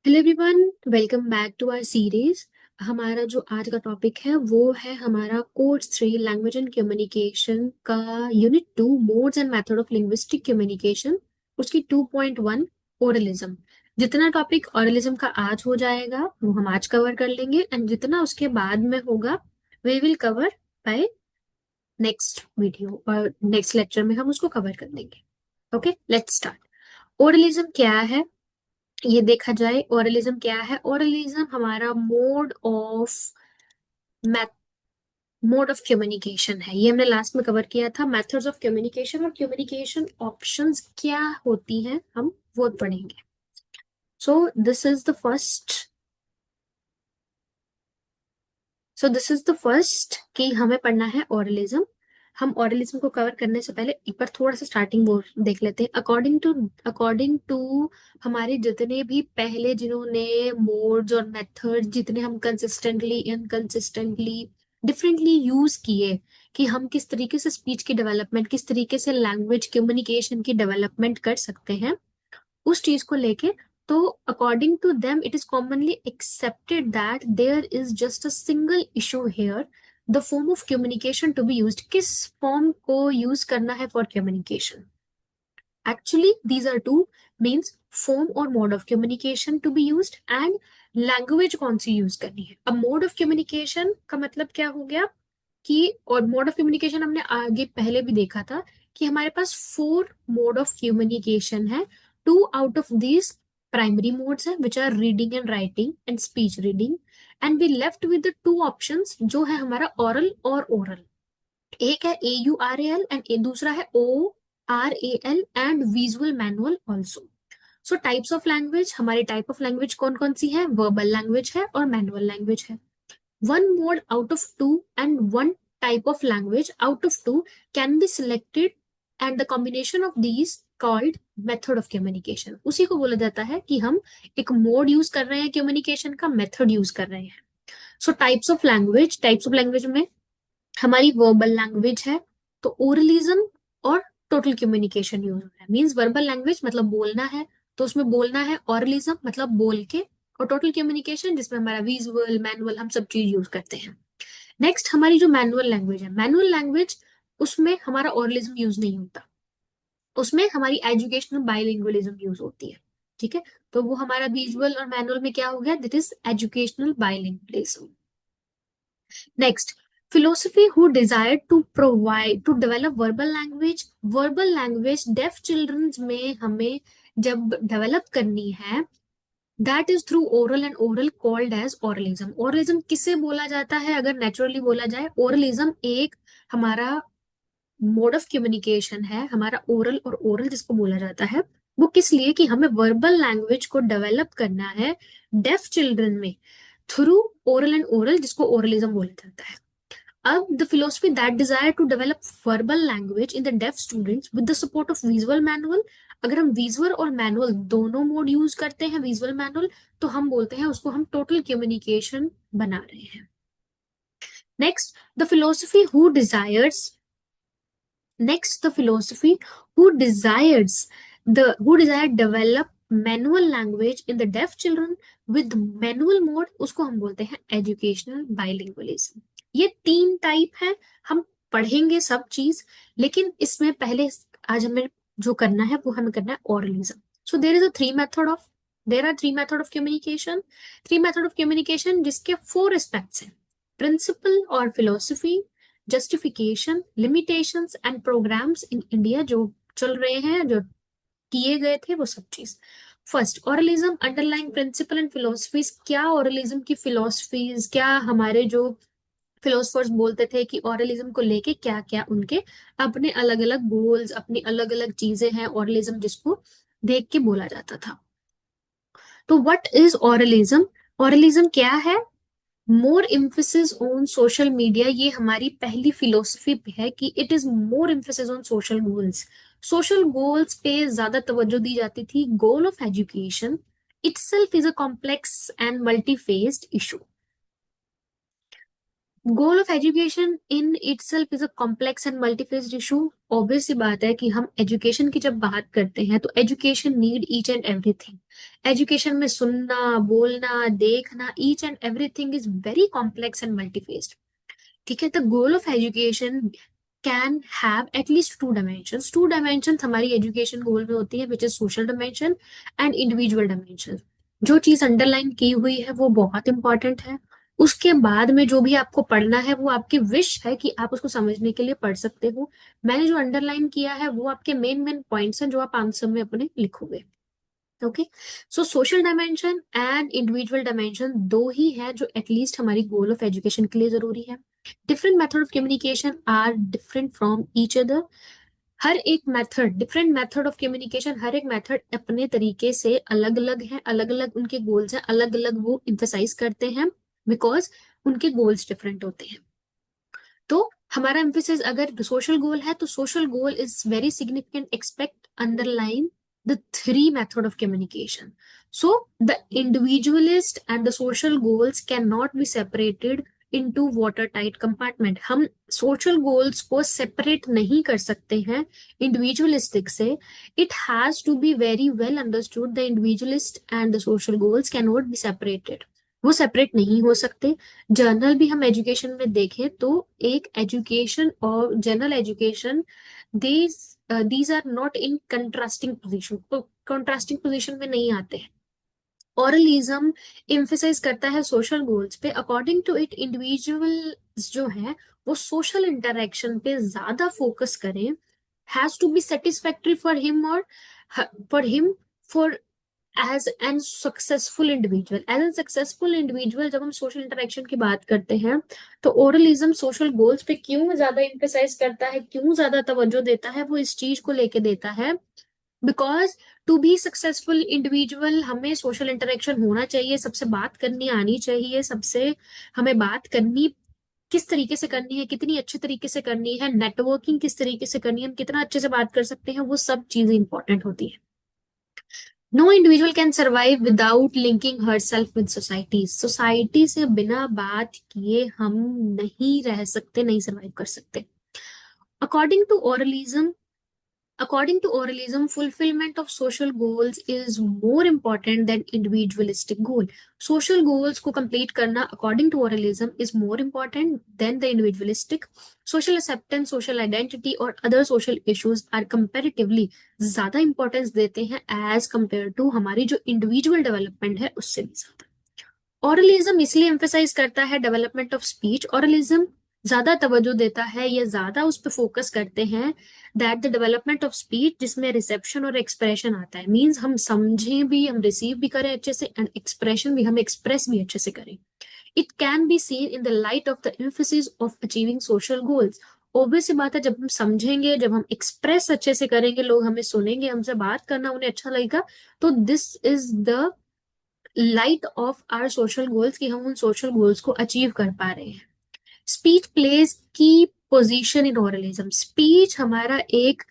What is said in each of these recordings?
Hello everyone, welcome back to our series. हमारा जो आज का टॉपिक है वो है हमारा कोर्स 3 लैंग्वेज एंड कम्युनिकेशन का unit 2 modes and method of linguistic communication, उसकी 2.1 ओरलिज्म। जितना टॉपिक ओरलिज्म का आज हो जाएगा वो हम आज कवर कर लेंगे, एंड जितना उसके बाद में होगा we will cover by next video और नेक्स्ट लेक्चर में हम उसको कवर कर लेंगे। Okay, let's start. ओरलिज्म क्या है ये देखा जाए। ओरलिज्म क्या है? ओरलिज्म हमारा मोड ऑफ कम्युनिकेशन है। ये हमने लास्ट में कवर किया था, मेथड्स ऑफ कम्युनिकेशन और कम्युनिकेशन ऑप्शंस क्या होती हैं हम वो पढ़ेंगे। So this is the first so this is the first कि हमें पढ़ना है ओरलिज्म। हम ओरलिज्म को कवर करने से पहले एक बार थोड़ा सा स्टार्टिंग वो देख लेते हैं। अकॉर्डिंग टू हमारे जितने भी पहले जिन्होंने मोड्स और मेथड्स जितने हम कंसिस्टेंटली इनकंसिस्टेंटली डिफरेंटली यूज किए कि हम किस तरीके से स्पीच की डेवलपमेंट, किस तरीके से लैंग्वेज कम्युनिकेशन की डेवलपमेंट कर सकते हैं, उस चीज को लेके, तो according to them it is commonly accepted that there is just a single issue here, the form of communication to be used. किस फॉर्म को यूज करना है for communication? Actually these are two means form और mode of communication to be used, and language कौन सी use करनी है। अब मोड ऑफ कम्युनिकेशन का मतलब क्या हो गया कि, और मोड ऑफ कम्युनिकेशन हमने आगे पहले भी देखा था कि हमारे पास 4 मोड ऑफ कम्युनिकेशन है। 2 out of these primary modes है which are reading and writing and speech reading, and we left with the 2 options जो है हमारा ओरल और ओरल। एक है AURAL एंड दूसरा है ORAL and visual manual also. So types of language, हमारी टाइप ऑफ लैंग्वेज कौन कौन सी है? वर्बल लैंग्वेज है और मैनुअल लैंग्वेज है। One mode out of two and one type of language out of two can be selected, and the combination of these called method of communication। उसी को बोला जाता है कि हम एक मोड यूज कर रहे हैं कम्युनिकेशन का, मेथड यूज कर रहे हैं। सो टाइप्स ऑफ लैंग्वेज में हमारी वर्बल लैंग्वेज है, तो ओरलिज्म और टोटल कम्युनिकेशन यूज हो रहा है। मीन्स वर्बल लैंग्वेज मतलब बोलना है, तो उसमें बोलना है। ओरलिज्म मतलब बोल के। और टोटल कम्युनिकेशन जिसमें हमारा विजुअल मैनुअल हम सब चीज यूज करते हैं। नेक्स्ट हमारी जो मैनुअल लैंग्वेज है, मैनुअल लैंग्वेज उसमें हमारा ओरलिज्म यूज नहीं होता, उसमें हमारी एजुकेशनल बाइलिंगुअलिज्म यूज होती है। ठीक है, तो वो हमारा विजुअल और मैनुअल में क्या हो गया? That is educational bilingualism. Next, philosophy who desired to develop verbal language deaf children's में हमें जब डेवलप करनी है, that is through oral and oral called as oralism. Oralism किसे बोला जाता है? अगर नेचुरली बोला जाए, ओरलिज्म एक हमारा मोड ऑफ कम्युनिकेशन है, हमारा ओरल और ओरल जिसको बोला जाता है। वो किस लिए? कि हमें वर्बल लैंग्वेज को डेवलप करना है डेफ चिल्ड्रन में, थ्रू ओरल एंड ओरल, जिसको ओरलिज्म बोला जाता है। अब the philosophy that desire to develop verbal language in the deaf students with the support of visual manual, अगर हम विजुअल और मैनुअल दोनों मोड यूज करते हैं, विजुअल मैनुअल, तो हम बोलते हैं उसको हम टोटल कम्युनिकेशन बना रहे हैं। Next the philosophy who desires Next, the philosophy who desire develop manual language in the deaf children with manual mode, उसको हम बोलते हैं एजुकेशनल बाइलिंगुअलिज्म। ये 3 टाइप है, हम पढ़ेंगे सब चीज, लेकिन इसमें पहले आज हमें जो करना है वो हमें करना है oralism. So there are three method of communication, जिसके 4 एस्पेक्ट्स हैं: प्रिंसिपल और philosophy, justification, limitations and programmes in India जो चल रहे हैं, जो किए गए थे, वो सब चीज। First, oralism underlying principle and philosophies. क्या ओरलिज्म की फिलोसफीज, क्या हमारे जो फिलोसफर्स बोलते थे कि ओरलिज्म को लेके क्या क्या उनके अपने अलग अलग गोल्स, अपनी अलग अलग चीजें हैं, ओरलिज्म जिसको देख के बोला जाता था। तो व्हाट इज ओरलिज्म? ओरलिज्म क्या है? मोर इम्फेसिस ऑन सोशल मीडिया, ये हमारी पहली फिलोसफी है कि it is more emphasis on social goals. Social goals पे ज्यादा तवज्जो दी जाती थी। गोल of education itself is a complex and multi-phased issue. Goal of education in itself is a complex and multi-phased issue. Obvious सी बात है कि हम एजुकेशन की जब बात करते हैं तो education need each and everything. Education में सुनना, बोलना, देखना, each and everything is very complex and multiphased. ठीक है, the goal of education can have at least two dimensions. Two dimensions हमारी एजुकेशन गोल में होती है, which is social dimension and individual dimension. जो चीज अंडरलाइन की हुई है वो बहुत इंपॉर्टेंट है। उसके बाद में जो भी आपको पढ़ना है वो आपकी विश है कि आप उसको समझने के लिए पढ़ सकते हो। मैंने जो अंडरलाइन किया है वो आपके मेन मेन पॉइंट्स हैं जो आप आंसर में अपने लिखोगे। Okay, so social dimension and individual dimension दो ही है जो एटलीस्ट हमारी गोल ऑफ एजुकेशन के लिए जरूरी है। Different method of communication are different from each other. हर एक method, different method of communication, हर एक मेथड अपने तरीके से अलग अलग है, अलग अलग उनके गोल्स हैं, अलग अलग वो इम्फेसाइज करते हैं, बिकॉज उनके गोल्स डिफरेंट होते हैं। तो हमारा एम्फेसिस अगर सोशल गोल है तो social goal is very significant expect underline the three method of communication. So the individualist and the social goals cannot be separated into watertight compartment. हम social goals को separate नहीं कर सकते हैं individualistic से. It has to be very well understood. The individualist and the social goals cannot be separated. वो separate नहीं हो सकते। जर्नल भी हम एजुकेशन में देखें तो एक एजुकेशन और general education, these are not in contrasting position, तो कंट्रास्टिंग पोजीशन में नहीं आते हैं। ऑरलिज्म एम्फेसाइज करता है सोशल गोल्स पे। अकॉर्डिंग टू इट इंडिविजुअल जो है वो सोशल इंटरेक्शन पे ज्यादा फोकस करें, has to be satisfactory for him और for him for as an successful individual. As an successful individual जब हम सोशल इंटरेक्शन की बात करते हैं तो ओरलिज्म सोशल गोल्स पे क्यों ज्यादा एम्फेसाइज करता है, क्यों ज्यादा तवज्जो देता है, वो इस चीज को लेके देता है because to be successful individual हमें सोशल इंटरेक्शन होना चाहिए, सबसे बात करनी आनी चाहिए, सबसे हमें बात करनी किस तरीके से करनी है, कितनी अच्छे तरीके से करनी है, नेटवर्किंग किस तरीके से करनी है, हम कितना अच्छे से बात कर सकते हैं, वो सब चीजें इंपॉर्टेंट होती है। No individual can survive without linking her self with society. Society से बिना बात किए हम नहीं रह सकते, नहीं सर्वाइव कर सकते। According to oralism, According to oralism, fulfillment of social goals is more important than individualistic goal. Social goals को complete करना according to oralism is more important than the individualistic. Social acceptance, social identity और other social issues are comparatively ज्यादा importance देते हैं as compared to हमारी जो individual development है उससे भी ज्यादा। ऑरलिज्म इसलिए एम्फेसाइज करता है डेवलपमेंट ऑफ स्पीच। ऑरलिज्म ज्यादा तवज्जो देता है या ज्यादा उस पर फोकस करते हैं that the development of speech जिसमें रिसेप्शन और एक्सप्रेशन आता है, मींस हम समझें भी, हम रिसीव भी करें अच्छे से, एंड एक्सप्रेशन भी, हम एक्सप्रेस भी अच्छे से करें। It can be seen in the light of the emphasis of achieving social goals. Obvious सी बात है, जब हम समझेंगे, जब हम एक्सप्रेस अच्छे से करेंगे, लोग हमें सुनेंगे, हमसे बात करना उन्हें अच्छा लगेगा, तो this is the light of our social goals कि हम उन सोशल गोल्स को अचीव कर पा रहे हैं। स्पीच प्लेज की पोजीशन इन ओरलिज्म। स्पीच हमारा एक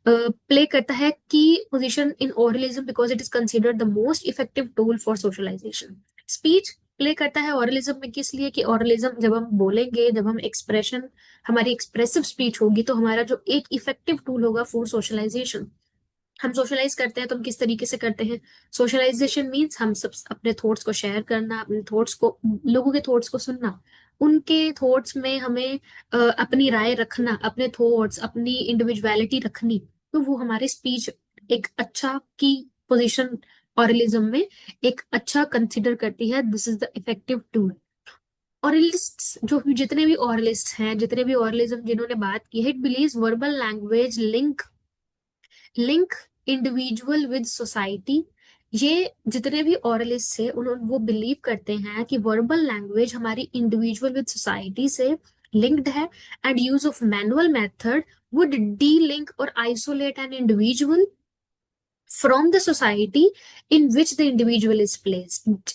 प्ले करता है की position in oralism because it is considered the most effective tool for socialisation. Speech play करता है ओरलिज्म में किस लिए कि ओरलिज्म जब हम बोलेंगे, जब हम एक्सप्रेशन, हमारी एक्सप्रेसिव स्पीच होगी तो हमारा जो एक इफेक्टिव टूल होगा फॉर सोशलाइजेशन। हम सोशलाइज करते हैं तो हम किस तरीके से करते हैं? सोशलाइजेशन मीन्स हम सब अपने थॉट्स को शेयर करना, अपने थॉट्स को, लोगों के थॉट्स को सुनना, उनके थॉट्स में हमें अपनी राय रखना, अपने थॉट्स, अपनी इंडिविजुअलिटी रखनी, तो वो हमारे स्पीच एक अच्छा की पोजीशन ऑरलिज्म में एक अच्छा कंसिडर करती है। This is the effective tool. Oralist जो जितने भी ऑरलिस्ट हैं, जितने भी ऑरलिज्म जिन्होंने बात की है, it beliefs verbal language link individual with society. ये जितने भी ऑरलिस्ट है उन्होंने वो बिलीव करते हैं कि वर्बल लैंग्वेज हमारी इंडिविजुअल विद सोसाइटी से लिंक्ड है and use of manual method would delink और isolate an individual from the society in which the individual is placed.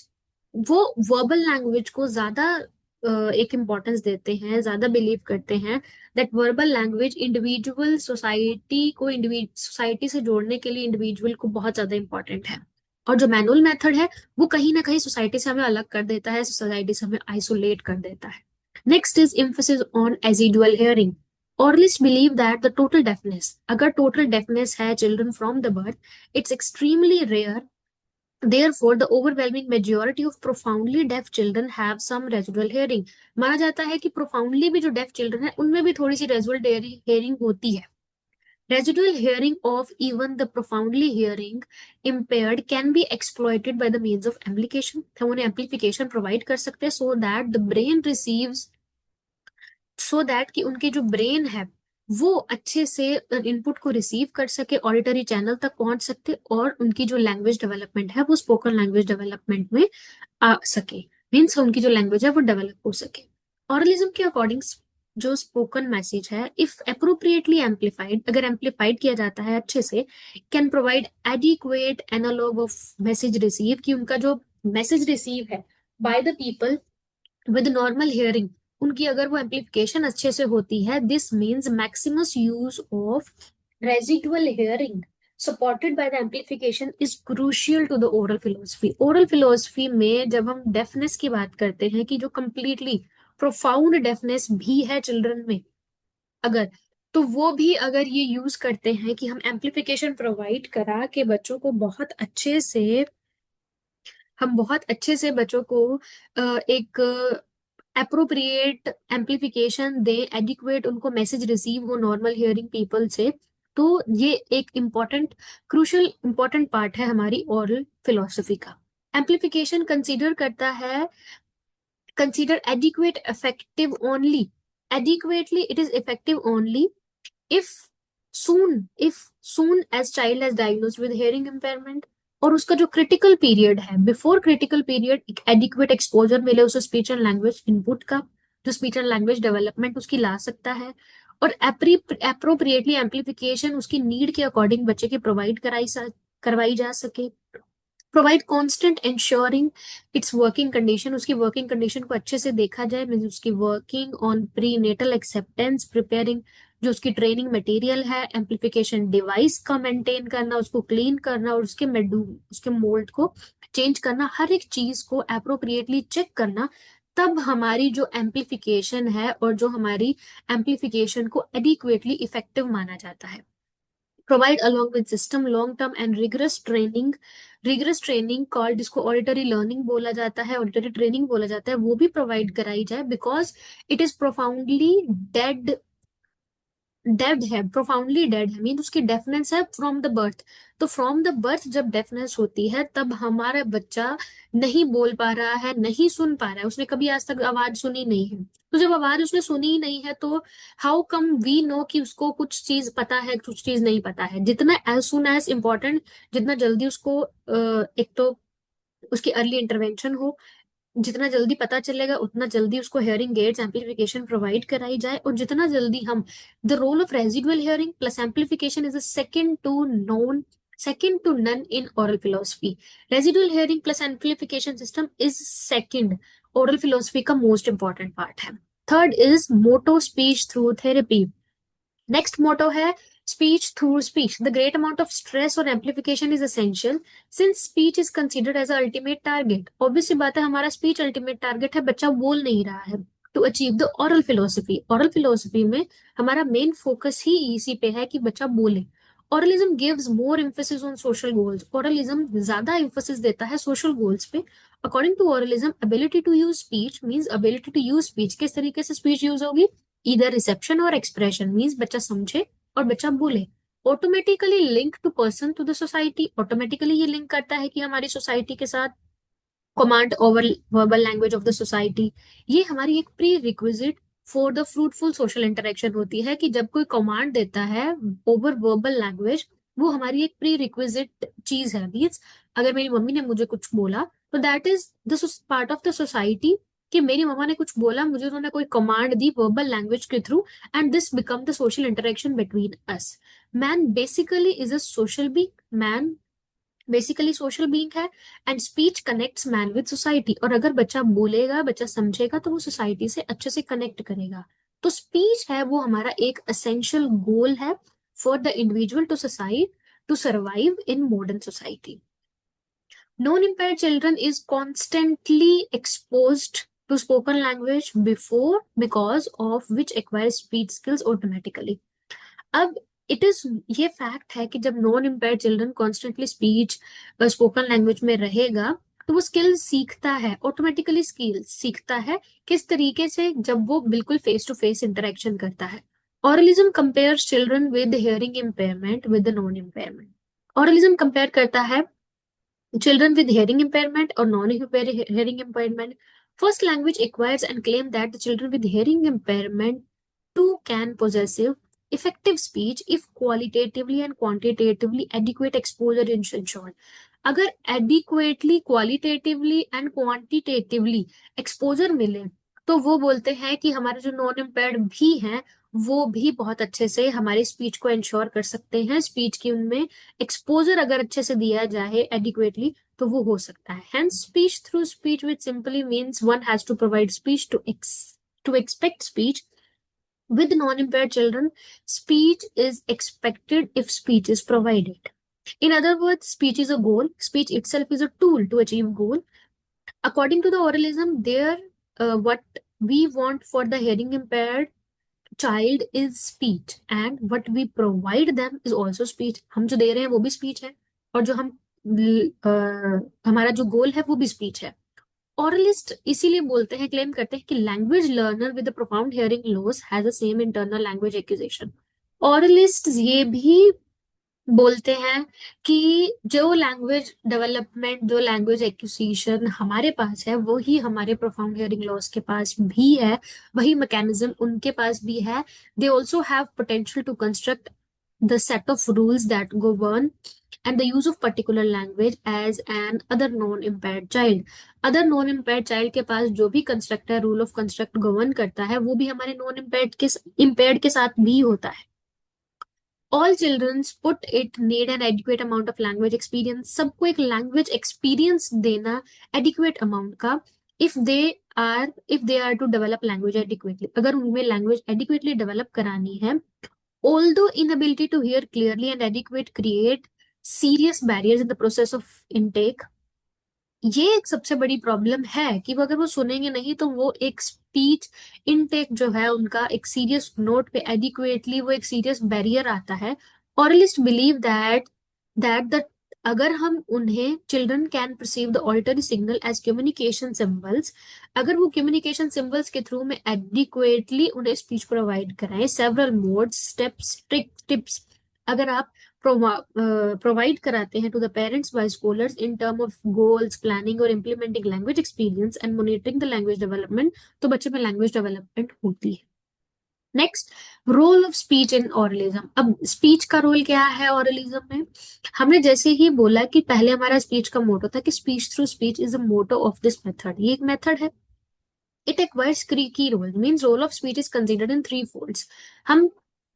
वो वर्बल लैंग्वेज को ज्यादा एक इम्पोर्टेंस देते हैं, ज्यादा बिलीव करते हैं that verbal language individual society को सोसाइटी से जोड़ने के लिए इंडिविजुअल को बहुत ज्यादा इंपॉर्टेंट है। और जो मैनुअल मेथड है वो कहीं ना कहीं सोसाइटी से हमें अलग कर देता है, सोसाइटी से हमें आइसोलेट कर देता है। Next is emphasis on residual hearing. Oralists believe that the total deafness, अगर total deafness है children from the birth, it's extremely rare. Therefore, the overwhelming majority of profoundly deaf children have some residual hearing. माना जाता है कि profoundly भी जो deaf children हैं उनमें भी थोड़ी सी residual hearing होती है. Residual hearing of even the profoundly hearing impaired can be exploited by the means of amplification. हम उन्हें amplification provide कर सकते हैं so that the brain receives, so that कि उनके जो brain है वो अच्छे से इनपुट को रिसीव कर सके, ऑडिटरी चैनल तक पहुंच सकते और उनकी जो लैंग्वेज डेवलपमेंट है वो स्पोकन लैंग्वेज डेवलपमेंट में आ सके, मीन्स उनकी जो लैंग्वेज है वो डेवलप हो सके. ऑरलिज्म के अकॉर्डिंग जो स्पोकन मैसेज है, इफ अप्रोप्रिएटली एम्पलीफाइड, अगर एम्पलीफाइड किया जाता है अच्छे से, can provide adequate analog of message receive, कि उनका जो मैसेज रिसीव है by the people with normal hearing, उनकी अगर वो एम्पलीफिकेशन अच्छे से होती है, this means maximum use of residual hearing supported by the amplification is crucial to the oral philosophy. Oral philosophy में जब हम डेफनेस की बात करते हैं कि जो कंप्लीटली प्रोफाउंड डेफनेस भी है चिल्ड्रन में, अगर तो वो भी अगर ये यूज करते हैं कि हम एम्पलीफिकेशन प्रोवाइड करा के बच्चों को बहुत अच्छे से, हम बहुत अच्छे से बच्चों को एक अप्रोप्रिएट एम्पलीफिकेशन दे, एडिक्वेट उनको मैसेज रिसीव हो नॉर्मल हियरिंग पीपल से, तो ये एक इम्पॉर्टेंट क्रूशल इम्पॉर्टेंट पार्ट है हमारी ओरल फिलोसफी का. एम्पलीफिकेशन कंसीडर करता है, consider adequate effective only, adequately it is effective only if soon as child has diagnosed with hearing impairment, और उसका जो क्रिटिकल पीरियड है, before critical period adequate exposure मिले उसे स्पीच एंड लैंग्वेज इनपुट का, जो स्पीच एंड लैंग्वेज डेवलपमेंट उसकी ला सकता है, और अप्रोप्रिएटली एम्पलीफिकेशन उसकी नीड के अकॉर्डिंग बच्चे की प्रोवाइड करवाई जा सके. Provide constant ensuring its working condition, उसकी वर्किंग कंडीशन को अच्छे से देखा जाए, मीन उसकी working on prenatal acceptance, preparing जो उसकी ट्रेनिंग मटेरियल है, एम्पलीफिकेशन डिवाइस का मेंटेन करना, उसको क्लीन करना और उसके मोल्ड को चेंज करना, हर एक चीज को अप्रोप्रिएटली चेक करना, तब हमारी जो एम्पलीफिकेशन है और जो हमारी एम्पलीफिकेशन को एडिक्वेटली इफेक्टिव माना जाता है. Provide along with system long term and rigorous training called, जिसको ऑडिटरी लर्निंग बोला जाता है, ऑडिटरी ट्रेनिंग बोला जाता है, वो भी प्रोवाइड कराई जाए, because it is profoundly dead dead है, प्रोफाउंडली डेड है, मीन उसकी डेफनेस है फ्रॉम द बर्थ. तो फ्रॉम द बर्थ जब डेफनेस होती है तब हमारा बच्चा नहीं बोल पा रहा है, नहीं सुन पा रहा है, उसने कभी आज तक आवाज सुनी नहीं है, तो जब आवाज उसने सुनी ही नहीं है तो हाउ कम वी नो कि उसको कुछ चीज पता है कुछ चीज नहीं पता है. जितना एज सुन एज इम्पोर्टेंट, जितना जल्दी उसको एक तो उसकी अर्ली इंटरवेंशन हो, जितना जल्दी पता चलेगा उतना जल्दी उसको हियरिंग एड्स एम्पलीफिकेशन प्रोवाइड कराई जाए, और जितना जल्दी हम, the role of residual hearing plus amplification is second to none in oral philosophy. Residual hearing plus amplification system is second oral philosophy का most important part है. Third is motor speech through therapy. Next motto है speech through speech. The great amount of stress और amplification is essential since speech is considered as ultimate target. Obviously बात है हमारा speech ultimate target है, बच्चा बोल नहीं रहा है. To achieve the oral philosophy, oral philosophy में हमारा मेन फोकस ही इसी पे है कि बच्चा बोले. Oralism gives more emphasis on social goals. Oralism ज्यादा एम्फेसिस देता है सोशल गोल्स पे. According to oralism, ability to use speech means ability to use speech, किस तरीके से स्पीच यूज होगी, इधर रिसेप्शन और एक्सप्रेशन मीन्स बच्चा समझे और बच्चा बोले. Automatically link to person to the society, automatically ये लिंक करता है कि हमारी सोसाइटी के साथ, command over verbal language of the society, ये हमारी एक prerequisite for the fruitful social interaction होती है, कि जब कोई कमांड देता है ओवर वर्बल लैंग्वेज, वो हमारी एक प्री रिक्विजिट चीज है. मीन्स अगर मेरी मम्मी ने मुझे कुछ बोला तो that is the part of the society, कि मेरी मम्मा ने कुछ बोला मुझे, उन्होंने कोई कमांड दी वर्बल लैंग्वेज के through, and this become the social interaction between us. Man basically is a social being, man basically social being है, and speech connects man with society. और अगर बच्चा बोलेगा, बच्चा समझेगा, तो वो सोसाइटी से अच्छे से कनेक्ट करेगा. तो स्पीच है वो हमारा एक असेंशियल गोल है for the individual to society to survive in modern society. Non-impaired children is constantly exposed to spoken language before, because of which acquire speech skills automatically. अब इट इज, ये fact है कि जब non impaired children constantly speech spoken language में रहेगा तो वो skill सीखता है, ऑटोमेटिकली स्किल सीखता है। किस तरीके से? जब वो बिल्कुल फेस टू फेस इंटरेक्शन करता है। Oralism compares children with hearing impairment with non impairment. Oralism compare करता है children with hearing impairment or non-hearing impairment. First language acquires and claim that the children with hearing impairment too can possess effective speech if qualitatively and quantitatively adequate exposure is ensured. अगर adequately, qualitatively and quantitatively exposure मिले तो वो बोलते हैं कि हमारे जो non impaired भी हैं वो भी बहुत अच्छे से हमारी स्पीच को इंश्योर कर सकते हैं। स्पीच की उनमें एक्सपोजर अगर अच्छे से दिया जाए एडिक्वेटली तो वो हो सकता है। Hence speech through speech which simply means one has to provide speech to expect speech. With non-impaired children, speech is expected if speech is provided. In other words, speech is a goal. Speech itself is a tool to achieve goal. According to the oralism, there what we want for the hearing impaired child is speech, and what we provide them is also speech. हम जो दे रहे हैं वो भी speech है, और जो हम हमारा जो गोल है वो भी speech है। ऑरलिस्ट इसीलिए बोलते हैं, क्लेम करते हैं कि language learner with profound hearing loss has the same internal language acquisition. Oralist ये भी बोलते हैं कि जो लैंग्वेज डेवलपमेंट, जो लैंग्वेज एक्विजिशन हमारे पास है वो ही हमारे प्रोफाउंड हियरिंग लॉस के पास भी है, वही मैकेनिज्म उनके पास भी है। They also have potential to construct the set of rules that govern and the use of particular language as an other non-impaired child. Other non-impaired child के पास जो भी constructor rule of construct govern करता है वो भी हमारे non impaired के साथ भी होता है। All children put it need an adequate amount of language experience. सबको एक language experience देना adequate amount का, if they are to develop language adequately. अगर उनमें language adequately develop करानी है, although inability to hear clearly and adequate create serious barriers in the process of intake. ये एक सबसे बड़ी प्रॉब्लम है कि वो अगर वो सुनेंगे नहीं तो वो एक स्पीच इनटेक जो है उनका एक सीरियस नोट पे एडिक्वेटली वो एक सीरियस बैरियर आता है। ऑरलिस्ट बिलीव दैट अगर हम उन्हें children can perceive the auditory signal as communication symbols, अगर वो कम्युनिकेशन सिंबल्स के थ्रू में एडिक्वेटली उन्हें स्पीच प्रोवाइड कराएं, सेवरल मोड्स, स्टेप्स, टिप्स अगर आप प्रोवाइड कराते हैं to the parents by schoolers in term of goals, planning और implementing language experience and monitoring the language development, तो बच्चे में लैंग्वेज डेवलपमेंट होती है। Next, role of speech in oralism. अब स्पीच का रोल क्या है ऑरलिज्म में? हमने जैसे ही बोला कि पहले हमारा स्पीच का मोटो था कि speech through speech is a motto of this method, ये एक मेथड है। It acquires key role, means role of speech is considered in three folds. हम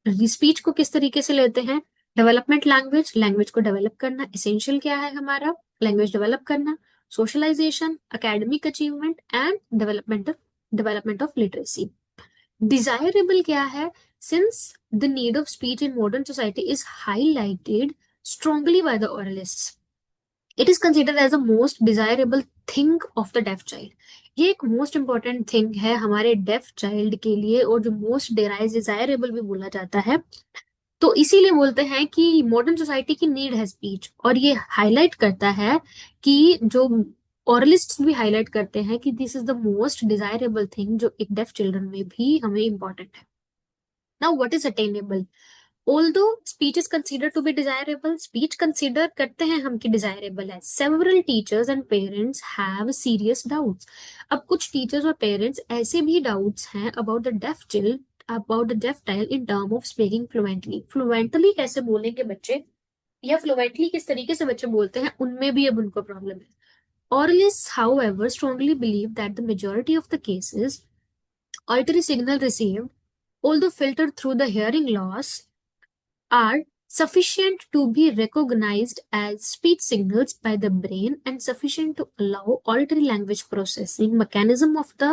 स्पीच को किस तरीके से लेते हैं? डेवलपमेंट लैंग्वेज, लैंग्वेज को डेवलप करना। एसेंशियल क्या है हमारा? लैंग्वेज डेवलप करना। Socialisation, academic achievement and development of literacy. Desirable क्या है? Since the need of speech in modern society is highlighted strongly by the oralist, it is considered as a most desirable thing of the deaf child. ये एक most important thing है हमारे def child के लिए, और जो most desirable भी बोला जाता है। तो इसीलिए बोलते हैं कि मॉडर्न सोसाइटी की नीड है स्पीच, और ये हाईलाइट करता है कि जो ऑरलिस्ट भी हाईलाइट करते हैं कि this is the most desirable thing जो एक डेफ चिल्ड्रन में भी हमें इंपॉर्टेंट है। Now what is attainable? Although speech is considered to be desirable, speech consider करते हैं हम कि desirable है, several teachers and parents have serious doubts. अब कुछ teachers और parents ऐसे भी doubts हैं about the deaf child, about the deaf child in term of speaking fluently. Fluently कैसे बोलेंगे बच्चे, या fluently किस तरीके से बच्चे बोलते हैं, उनमें भी अब उनको problem है। Oralists, however, strongly believe that the majority of the cases, auditory signal received, although filtered through the hearing loss, are sufficient to be recognized as speech signals by the brain and sufficient to allow auditory language processing mechanism of the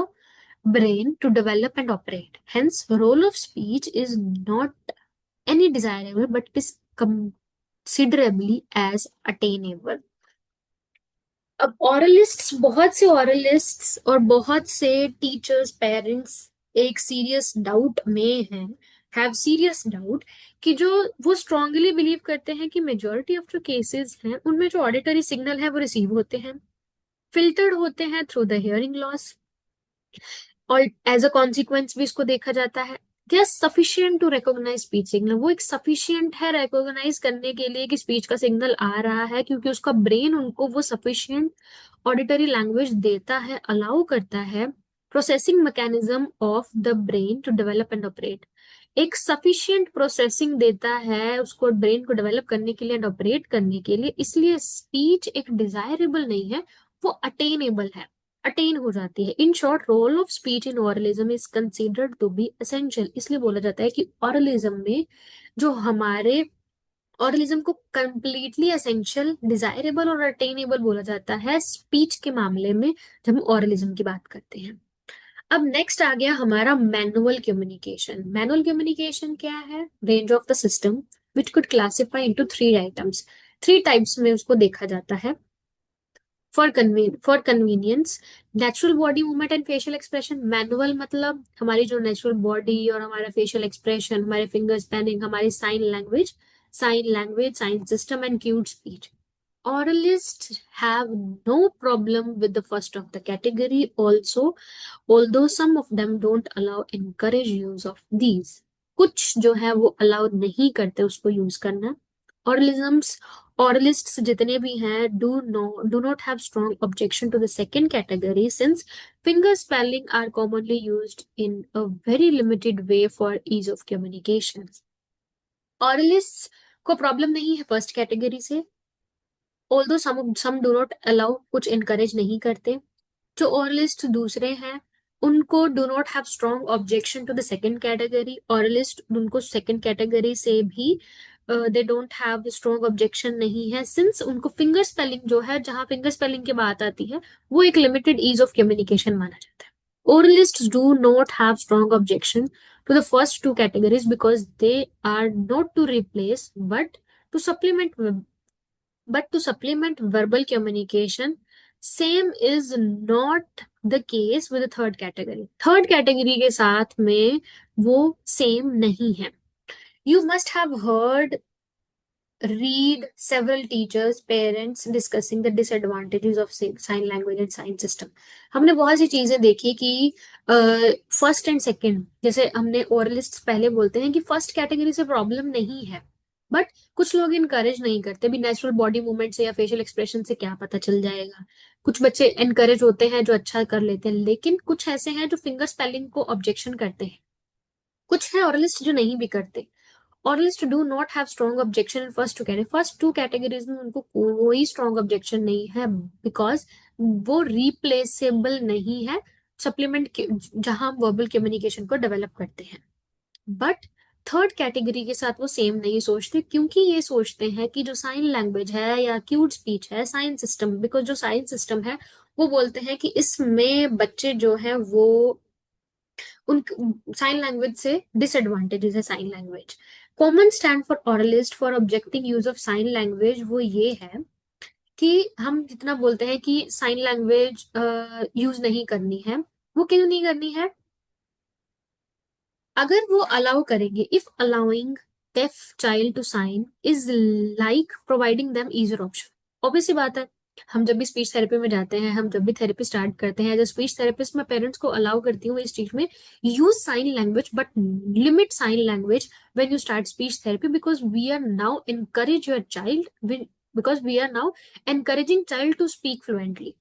brain to develop and operate. Hence, role of speech is not any desirable but is considerably as attainable. अब ऑरलिस्ट्स, बहुत से ऑरलिस्ट्स और बहुत से teachers parents एक serious doubt में हैं, have serious doubt, कि जो वो स्ट्रांगली बिलीव करते हैं कि मेजोरिटी ऑफ जो केसेस हैं उनमें जो ऑडिटरी सिग्नल है वो रिसीव होते हैं, फिल्टर्ड होते हैं थ्रू द हियरिंग लॉस, और एज अ कॉन्सिक्वेंस भी इसको देखा जाता है। They are sufficient to recognise speech signal, वो एक सफिशियंट है रिकॉग्नाइज करने के लिए कि स्पीच का सिग्नल आ रहा है, क्योंकि उसका ब्रेन उनको वो सफिशियंट ऑडिटरी लैंग्वेज देता है, अलाउ करता है processing mechanism of the brain to develop and operate, एक सफिशियंट प्रोसेसिंग देता है उसको ब्रेन को डेवलप करने के लिए एंड ऑपरेट करने के लिए। इसलिए स्पीच एक डिजायरेबल नहीं है, वो अटेनेबल है, अटेन हो जाती है। In short, role of speech in oralism is considered to be essential. इसलिए बोला जाता है कि ओरलिज्म में जो हमारे ओरलिज्म को कंप्लीटली एसेंशियल, डिजायरेबल और अटेनेबल बोला जाता है स्पीच के मामले में, जब हम ओरलिज्म की बात करते हैं। अब नेक्स्ट आ गया हमारा मैनुअल कम्युनिकेशन। मैनुअल कम्युनिकेशन क्या है? Range of the system which could classify into three items, three types में उसको देखा जाता है। For convenience, natural body movement and facial expression. Manual मतलब हमारी जो नेचुरल बॉडी और हमारा फेशियल एक्सप्रेशन, हमारे फिंगर्स पैनिंग, हमारी sign language, sign system and cued speech. Oralists have no problem with the first of the category also, although some of them don't allow encourage use of these. कुछ जो है वो allow नहीं करते उसको use करना। Oralisms, oralists जितने भी हैं do not have strong objection to the second category, since finger spelling are commonly used in a very limited way for ease of communication. Oralists को प्रॉब्लम नहीं है फर्स्ट कैटेगरी से, although some do not allow, कुछ encourage नहीं करते। जो oralist दूसरे हैं उनको do not have strong objection to the second category, oralist उनको सेकंड कैटेगरी से भी they don't have strong objection नहीं है, सिंस उनको फिंगर स्पेलिंग जो है, जहां फिंगर स्पेलिंग की बात आती है, वो एक लिमिटेड ईज ऑफ कम्युनिकेशन माना जाता है। Oralists do not have strong objection to the first two categories because they are not to replace but to supplement verbal communication. Same is not the case with the third category. Third category के साथ में वो same नहीं है। You must have heard, read several teachers parents discussing the disadvantages of sign language and sign system. हमने बहुत सी चीजें देखी कि फर्स्ट एंड सेकंड, जैसे हमने ओरलिस्ट पहले बोलते हैं कि फर्स्ट कैटेगरी से प्रॉब्लम नहीं है, बट कुछ लोग इनकरेज नहीं करते भी, नेचुरल बॉडी मूवमेंट से या फेशियल एक्सप्रेशन से क्या पता चल जाएगा। कुछ बच्चे इनकरेज होते हैं जो अच्छा कर लेते हैं, लेकिन कुछ ऐसे हैं जो फिंगर स्पेलिंग को ऑब्जेक्शन करते हैं, कुछ है ओरलिस्ट जो नहीं भी करते। Oralists do not have strong objection in first two categories. First two categories में उनको कोई स्ट्रॉन्ग ऑब्जेक्शन नहीं है, बिकॉज वो रिप्लेसेबल नहीं है, सप्लीमेंट जहां हम वर्बल कम्युनिकेशन को डेवलप करते हैं। बट थर्ड कैटेगरी के साथ वो सेम नहीं सोचते, क्योंकि ये सोचते हैं कि जो साइन लैंग्वेज है या क्यूट स्पीच है, साइन सिस्टम, बिकॉज जो साइन सिस्टम है वो बोलते हैं कि इसमें बच्चे जो है वो उन साइन लैंग्वेज से डिसएडवांटेजेस है sign language. Common stand for oralist for objecting use of sign language वो ये है कि हम जितना बोलते हैं कि साइन लैंग्वेज यूज नहीं करनी है, वो क्यों नहीं करनी है? अगर वो अलाउ करेंगे, if allowing deaf child to sign is like providing them easier option. Obvious सी बात है, हम जब भी स्पीच थेरेपी में जाते हैं, हम जब भी थेरेपी स्टार्ट करते हैं, एज अ स्पीच थेरेपिस्ट मैं पेरेंट्स को अलाउ करती हूँ इस चीज में, use sign language but limit sign language when you start speech therapy, because we are now encourage your child, because we are now encouraging child to speak fluently.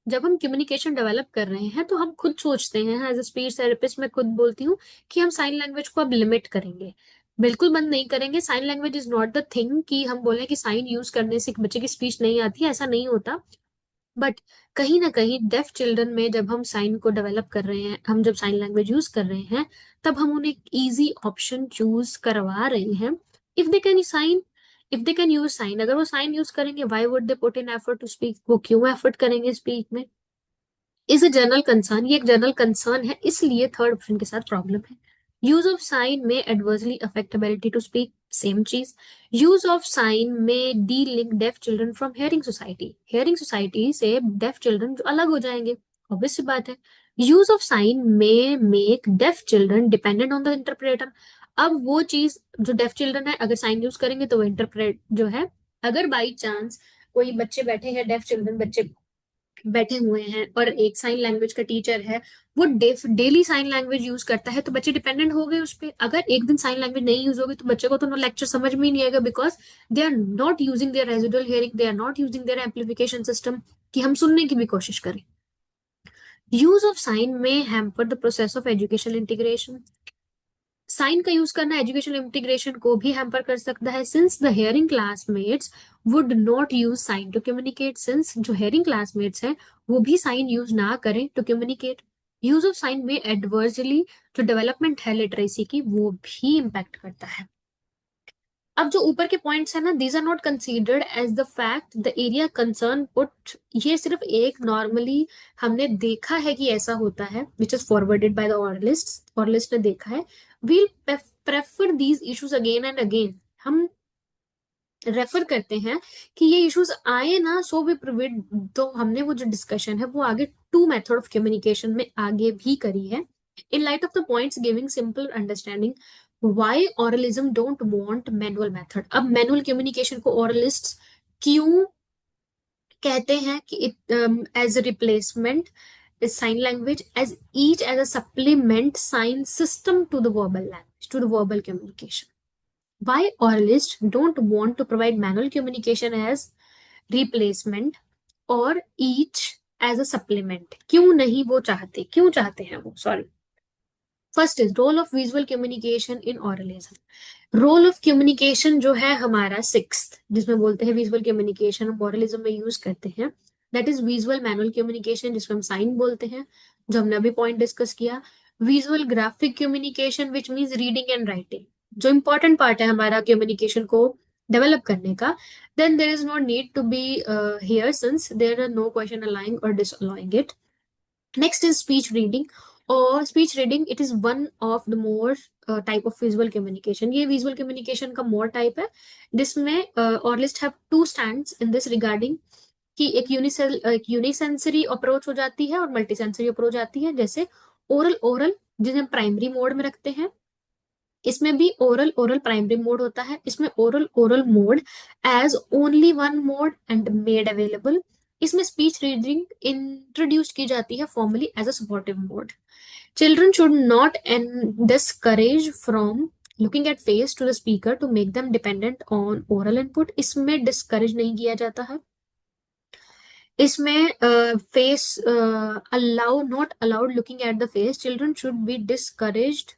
जब हम communication develop कर रहे हैं तो हम खुद सोचते हैं, एज अ स्पीच थेरेपिस्ट मैं खुद बोलती हूँ कि हम साइन लैंग्वेज को अब लिमिट करेंगे, बिल्कुल बंद नहीं करेंगे। Sign language is not the thing कि हम बोले कि साइन यूज करने से बच्चे की स्पीच नहीं आती है, ऐसा नहीं होता। बट कहीं ना कहीं डेफ चिल्ड्रन में जब हम साइन को डेवलप कर रहे हैं, हम जब साइन लैंग्वेज यूज कर रहे हैं, तब हम उन्हें इजी ऑप्शन चूज करवा रहे हैं। If they can sign, if they can use sign, अगर वो साइन यूज करेंगे, why would they put in effort to speak, वो क्यों एफर्ट करेंगे स्पीक में? इज अ जनरल कंसर्न, ये एक जनरल कंसर्न है, इसलिए थर्ड ऑप्शन के साथ प्रॉब्लम है। यूज ऑफ साइन में adversely affect ability to speak, same चीज। यूज ऑफ साइन में delink deaf children from hearing society, hearing society से डेफ चिल्ड्रन जो अलग हो जाएंगे, ऑब्वियस सी बात है। यूज ऑफ साइन में make deaf children dependent on the interpreter. अब वो चीज जो डेफ चिल्ड्रन है, अगर साइन यूज करेंगे तो वो इंटरप्रेट जो है, अगर बाई चांस कोई बच्चे बैठे हैं, डेफ चिल्ड्रन बच्चे बैठे हुए हैं और एक साइन लैंग्वेज का टीचर है, वो डेली साइन लैंग्वेज यूज करता है, तो बच्चे डिपेंडेंट हो गए उस पर। अगर एक दिन साइन लैंग्वेज नहीं यूज होगी तो बच्चे को तो लेक्चर समझ में ही नहीं आएगा, because they are not using their residual hearing, they are not using their amplification system कि हम सुनने की भी कोशिश करें। यूज ऑफ साइन में hamper the process of education integration. Sign का यूज करना एजुकेशन इंटीग्रेशन को भी हैम्पर कर सकता है, since the hearing classmates would not use sign to communicate, since जो हेयरिंग क्लासमेट्स हैं वो भी साइन यूज ना करें to communicate. Use of sign में एडवर्सली जो डेवलपमेंट है लिटरेसी की वो भी इम्पैक्ट करता है। अब जो ऊपर के पॉइंट्स है ना, these are not considered as the fact the area concern put, ये सिर्फ एक नॉर्मली हमने देखा है कि ऐसा होता है, which is forwarded by the oralist, oralist ने देखा है। We'll prefer these issues again and again, हम रेफर करते हैं कि ये इश्यूज आए ना, सो वी प्रिवेंट। तो हमने वो जो डिस्कशन है वो आगे टू मेथड ऑफ कम्युनिकेशन में आगे भी करी है। In light of the points giving simple understanding why oralism don't want manual method. अब मैनुअल कम्युनिकेशन को ओरलिस्ट्स क्यों कहते हैं कि as a replacement sign language, as each as a supplement sign system to the verbal language, to the verbal communication. Why oralists don't want to provide manual communication as replacement or each as a supplement? क्यों नहीं वो चाहते, क्यों चाहते हैं वो, sorry. First is role of visual communication in oralism. Role of communication जो है हमारा सिक्स्थ, जिसमें बोलते हैं विजुअल कम्युनिकेशन हम ऑरलिज्म में यूज करते हैं, that is visual manual communication, जिसको हम साइन बोलते हैं, जो हमने अभी पॉइंट डिस्कस किया। Visual graphic communication which means reading and writing, जो इंपॉर्टेंट पार्ट है हमारा कम्युनिकेशन को डेवलप करने का। Then there is not need to be here since there are no question allowing और disallowing it. Next is speech reading, और speech reading it is one of the more type of visual communication. ये visual communication का more type है, जिसमें और list have two stands in this regarding कि एक यूनिसेंसरी approach हो जाती है और मल्टीसेंसरी अप्रोच आती है। जैसे ओरल, ओरल जिसे हम प्राइमरी मोड में रखते हैं, इसमें भी ओरल ओरल प्राइमरी मोड होता है। इसमें oral oral mode as only one mode and made available. इसमें स्पीच रीडिंग इंट्रोड्यूस की जाती है formally as a supportive mode. Children should not and discourage from looking at face to the speaker to make them dependent on oral input. इसमें discourage नहीं किया जाता है। इसमें face allow, not allowed looking at the face. Children should be discouraged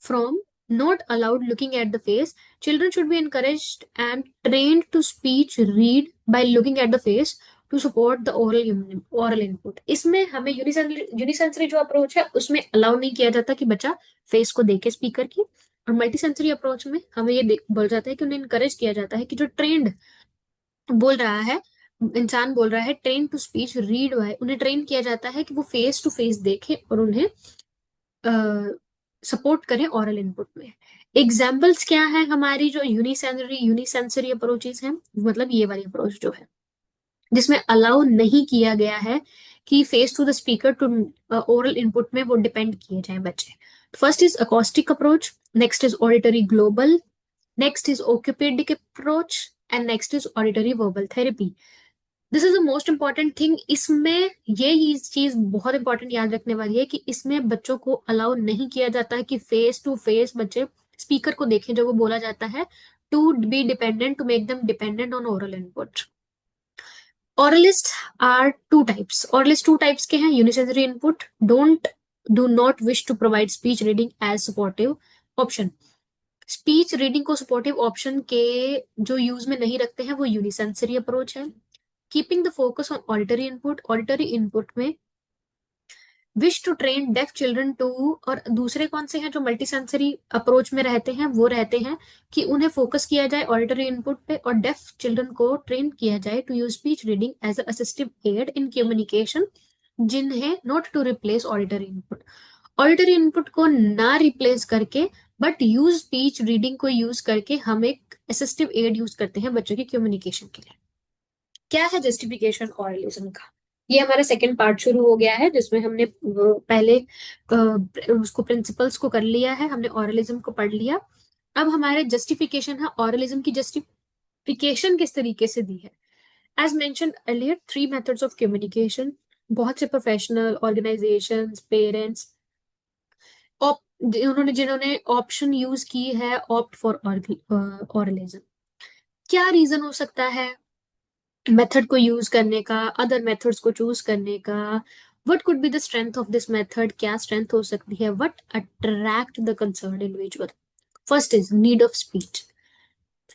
from, not allowed looking at the face. Children should be encouraged and trained to speech read by looking at the face to support the oral input. इसमें हमें यूनिसेंसरी जो approach है उसमें allow नहीं किया जाता कि बच्चा फेस को देखे स्पीकर की, और मल्टी सेंसरी अप्रोच में हमें ये बोल जाता है कि उन्हें इनकरेज किया जाता है कि जो ट्रेंड बोल रहा है, इंसान बोल रहा है, ट्रेन टू स्पीच रीड हुआ है, उन्हें ट्रेन किया जाता है कि वो फेस टू फेस देखे और उन्हें सपोर्ट करें ऑरल इनपुट में। एग्जाम्पल्स क्या है हमारी जो यूनिसेंसरी अप्रोचेस हैं, मतलब ये वाली अप्रोच जो है जिसमें अलाउ नहीं किया गया है कि face to the speaker to oral input में वो डिपेंड किए जाए बच्चे। First is acoustic approach, next is auditory global, next is acoupedic approach, and next is auditory verbal therapy. This is the most important thing. इसमें ये चीज बहुत important याद रखने वाली है कि इसमें बच्चों को अलाउ नहीं किया जाता है कि फेस टू फेस बच्चे स्पीकर को देखें जब वो बोला जाता है, to be dependent, to make them dependent on oral input. Oralists are two types. Oralists two types के हैं, unisensory input, don't do not wish to provide speech reading as supportive option. Speech reading को supportive option के जो use में नहीं रखते हैं वो यूनिसेंसरी अप्रोच है। Keeping the focus on auditory input, auditory input में wish to train deaf children to, और दूसरे कौन से हैं जो मल्टी सेंसरी अप्रोच में रहते हैं, वो रहते हैं कि उन्हें फोकस किया जाए ऑडिटरी इनपुट पे और डेफ चिल्ड्रन को ट्रेन किया जाए to use speech reading as assistive aid in communication, जिन्हें not to replace auditory input. Auditory input को ना रिप्लेस करके बट यूज स्पीच रीडिंग को यूज करके हम एक असिस्टिव एड यूज करते हैं बच्चों की कम्युनिकेशन के लिए। क्या है जस्टिफिकेशन ऑरलिज्म का? ये हमारा सेकंड पार्ट शुरू हो गया है, जिसमें हमने पहले उसको प्रिंसिपल्स को कर लिया है, हमने ऑरलिज्म को पढ़ लिया। अब हमारे जस्टिफिकेशन है, ऑरलिज्म की जस्टिफिकेशन किस तरीके से दी है। As mention earlier, 3 methods of communication. बहुत से प्रोफेशनल ऑर्गेनाइजेशंस, पेरेंट्स, उन्होंने जिन्होंने ऑप्शन यूज की है ऑप्ट फॉर ऑरलिज्म। क्या रीजन हो सकता है मेथड को यूज करने का, अदर मेथड्स को चूज करने का? What could be the strength of this method? क्या स्ट्रेंथ हो सकती है? What attract the concern individual? First is need of speech.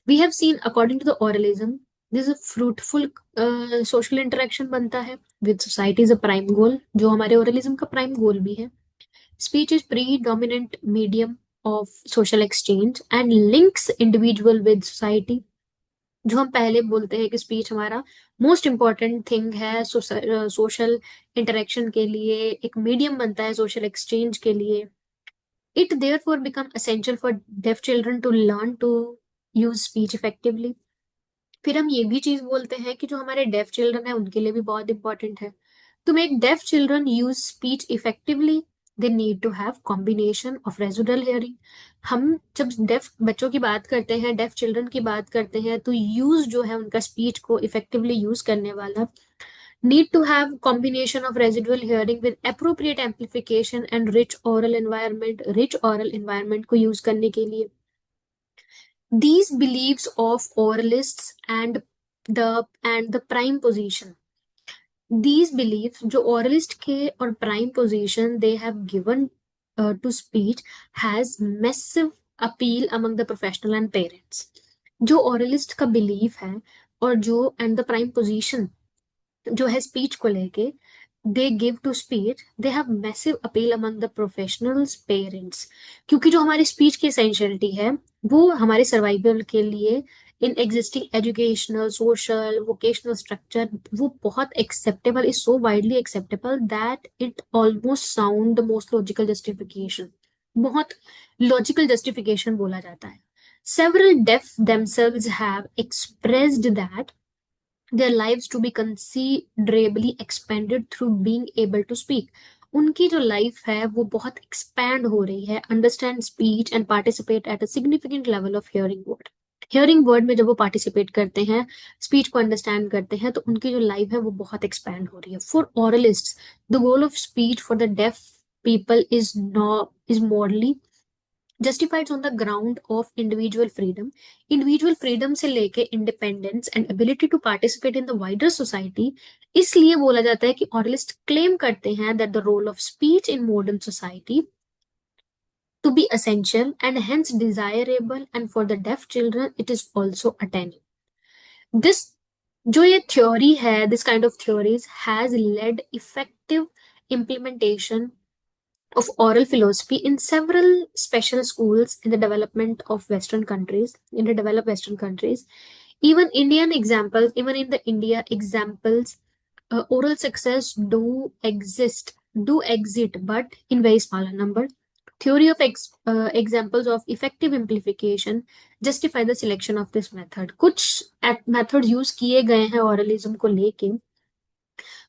We have seen according to the oralism, this is fruitful social interaction बनता है with society is a prime goal, जो हमारे ओरलिज्म का प्राइम गोल भी है. Speech is predominant medium of social exchange and links individual with society. जो हम पहले बोलते हैं कि स्पीच हमारा मोस्ट इम्पॉर्टेंट थिंग है सोशल इंटरेक्शन के लिए, एक मीडियम बनता है सोशल एक्सचेंज के लिए. It therefore become essential for deaf children to learn to use speech effectively. फिर हम ये भी चीज बोलते हैं कि जो हमारे डेफ चिल्ड्रन है उनके लिए भी बहुत इंपॉर्टेंट है. To make deaf children use speech effectively, they need to have combination of residual hearing. हम जब डेफ बच्चों की बात करते हैं, डेफ चिल्ड्रन की बात करते हैं, तो यूज जो है उनका स्पीच को इफेक्टिवली यूज करने वाला need to have combination of residual hearing with appropriate amplification and rich oral environment. Rich oral environment को यूज करने के लिए these beliefs of oralists and the prime position, these beliefs जो oralist के और prime position they have given to speech has massive appeal among the professional and parents. जो oralist का belief है और जो and the prime position जो है स्पीच को लेके, they give to speech, they have massive appeal among the professionals, parents. क्योंकि जो हमारी स्पीच की एसेंशियलिटी है वो हमारे सर्वाइवल के लिए in existing educational, social, vocational structure वो बहुत acceptable, is so widely acceptable that it almost sound the most logical justification. बहुत लॉजिकल जस्टिफिकेशन बोला जाता है. Several deaf themselves have expressed that their lives to be considerably expanded through being able to speak. उनकी जो life है वो बहुत expand हो रही है, understand speech and participate at a significant level of hearing word. Hearing word में जब वो पार्टिसिपेट करते हैं, स्पीच को अंडरस्टैंड करते हैं, तो उनकी जो लाइफ है वो बहुत एक्सपैंड हो रही है. For oralist, the goal of speech for the deaf people is morally justified on the ground of individual freedom से लेके independence and ability to participate in the wider society. इसलिए बोला जाता है कि ऑरलिस्ट क्लेम करते हैं that the role of speech in modern society to be essential and hence desirable, and for the deaf children it is also attaining. This जो ये theory है, this kind of theories has led effective implementation of oral philosophy in several special schools in the development of Western countries, in the developed Western countries. Even in the India examples, oral success do exist, but in very smaller number. Theory of examples of effective amplification justify the selection of this method. कुछ methods use किए गए हैं oralism को लेके,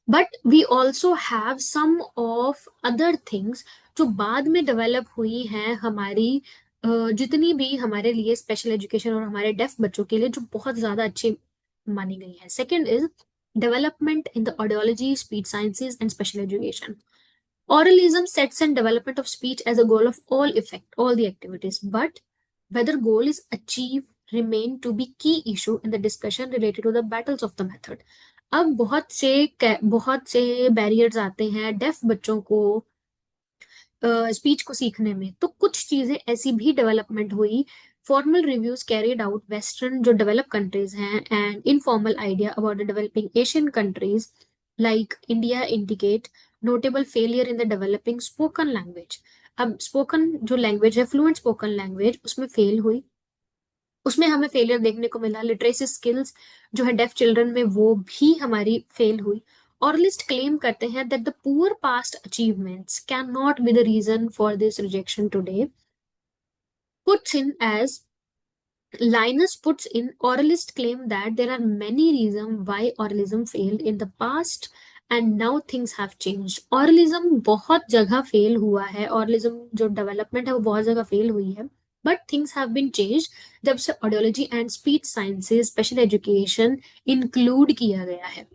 but we also have some of other things जो बाद में develop हुई हैं हमारी जितनी भी हमारे लिए स्पेशल एजुकेशन और हमारे डेफ बच्चों के लिए जो बहुत ज्यादा अच्छी मानी गई है. Second is development in the audiology, speech sciences and special education. Oralism sets and development of speech as a goal of all the activities, but whether goal is achieved remain to be key issue in the discussion related to the battles of the method. अब बहुत से barriers आते हैं def बच्चों को speech को सीखने में. तो कुछ चीजें ऐसी भी डेवलपमेंट हुई. Formal reviews carried out western जो डेवलप कंट्रीज हैं and informal idea about the developing Asian countries like India indicate notable failure in the developing spoken language. अब स्पोकन जो लैंग्वेज है, फ्लुएंट स्पोकन लैंग्वेज, उसमें fail हुई, उसमें हमें failure देखने को मिला. लिटरेसी स्किल्स जो है डेफ चिल्ड्रन में वो भी हमारी फेल हुई. ऑरलिस्ट क्लेम करते हैं that the poor past achievements can not be the reason for this rejection today. puts in as Linus puts in, oralists claim that there are many reasons why oralism failed in the past and now things have changed. Oralism बहुत जगह fail हुआ है, oralism जो development है वो बहुत जगह fail हुई है, but things have been changed जब से audiology and speech sciences, special education include किया गया है.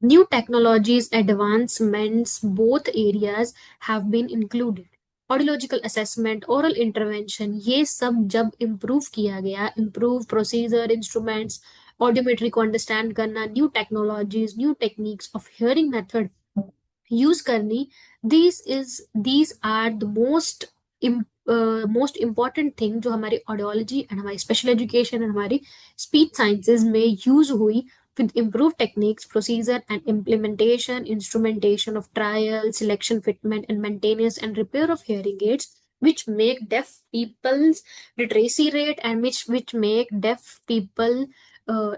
New technologies, advancements, both areas have been included. Audiological assessment, oral intervention, ये सब जब improve किया गया, improve procedure, instruments, audiometry को understand करना, new technologies, new techniques of hearing method use करनी, these are the most important thing जो हमारी ऑडियोलॉजी एंड हमारी स्पेशल एजुकेशन एंड हमारी स्पीच साइंसेज में यूज हुई with improved techniques, procedure and implementation, instrumentation of trial, selection, fitment, and maintenance and repair of hearing aids, which make deaf people's literacy rate and which make deaf people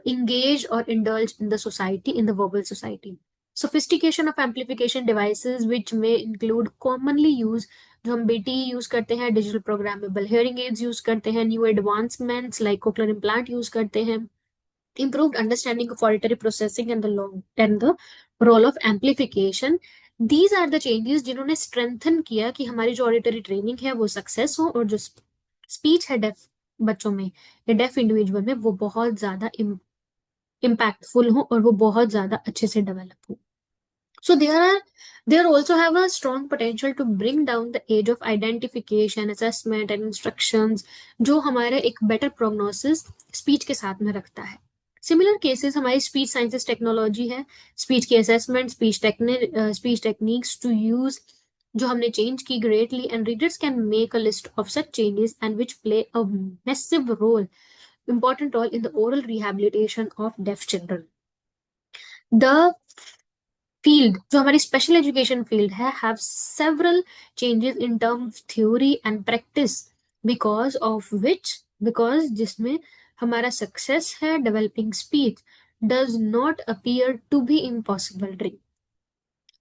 engage or indulge in the society, in the verbal society. Sophistication of amplification devices which may include commonly used, जो हम BT use करते हैं, digital programmable hearing ads use करते हैं, new advancements like cochlear implant use करते हैं, improved understanding of auditory processing and the role of amplification. These are the changes जिन्होंने strengthen किया कि हमारी जो auditory training है वो सक्सेस हो और जो स्पीच है डेफ बच्चों में या डेफ इंडिविजुअल में वो बहुत ज्यादा इम्पैक्टफुल हो और वो बहुत ज्यादा अच्छे से डेवलप हो. So there also have a strong potential to bring down the age of identification, assessment and instructions जो हमारे एक better prognosis speech के साथ में रखता है. Similar cases हमारी speech sciences technology है, speech की assessment, speech techniques to use जो हमने change की greatly, and readers can make a list of such changes and which play a massive role, important role in the oral rehabilitation of deaf children. The field जो हमारी special education field है have several changes in terms theory and practice because जिसमें हमारा success है developing speech does not appear to be impossible dream.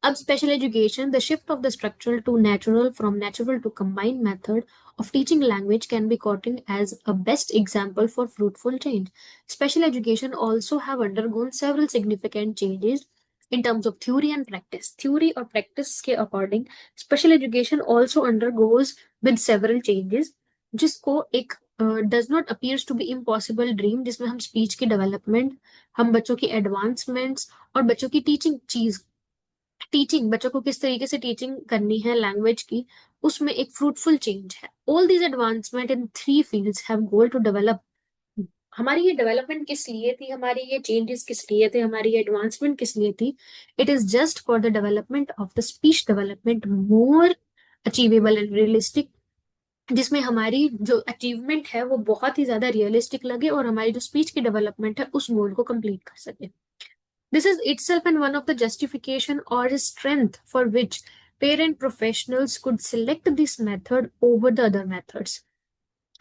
अब special education, the shift of the structural to natural from natural to combined method of teaching language can be quoted as a best example for fruitful change. Special education also have undergone several significant changes in terms of theory and practice. Theory और practice के according special education also undergoes with several changes जिसको एक does not appears to be impossible dream जिसमें हम speech की development, हम बच्चों की advancements और बच्चों की टीचिंग बच्चों को किस तरीके से टीचिंग करनी है लैंग्वेज की, उसमें एक फ्रूटफुल चेंज है. All these advancement in 3 fields have goal to develop. हमारी ये डेवलपमेंट किस लिए थी, हमारी ये चेंजेस किस लिए थे, हमारी ये एडवांसमेंट किस लिए थी? It is just for the development of the speech development more achievable and realistic, जिसमें हमारी जो अचीवमेंट है वो बहुत ही ज्यादा रियलिस्टिक लगे और हमारी जो स्पीच की डेवलपमेंट है उस गोल को कंप्लीट कर सके. This is itself and one of the justification or strength for which parent professionals could select this method over the other methods.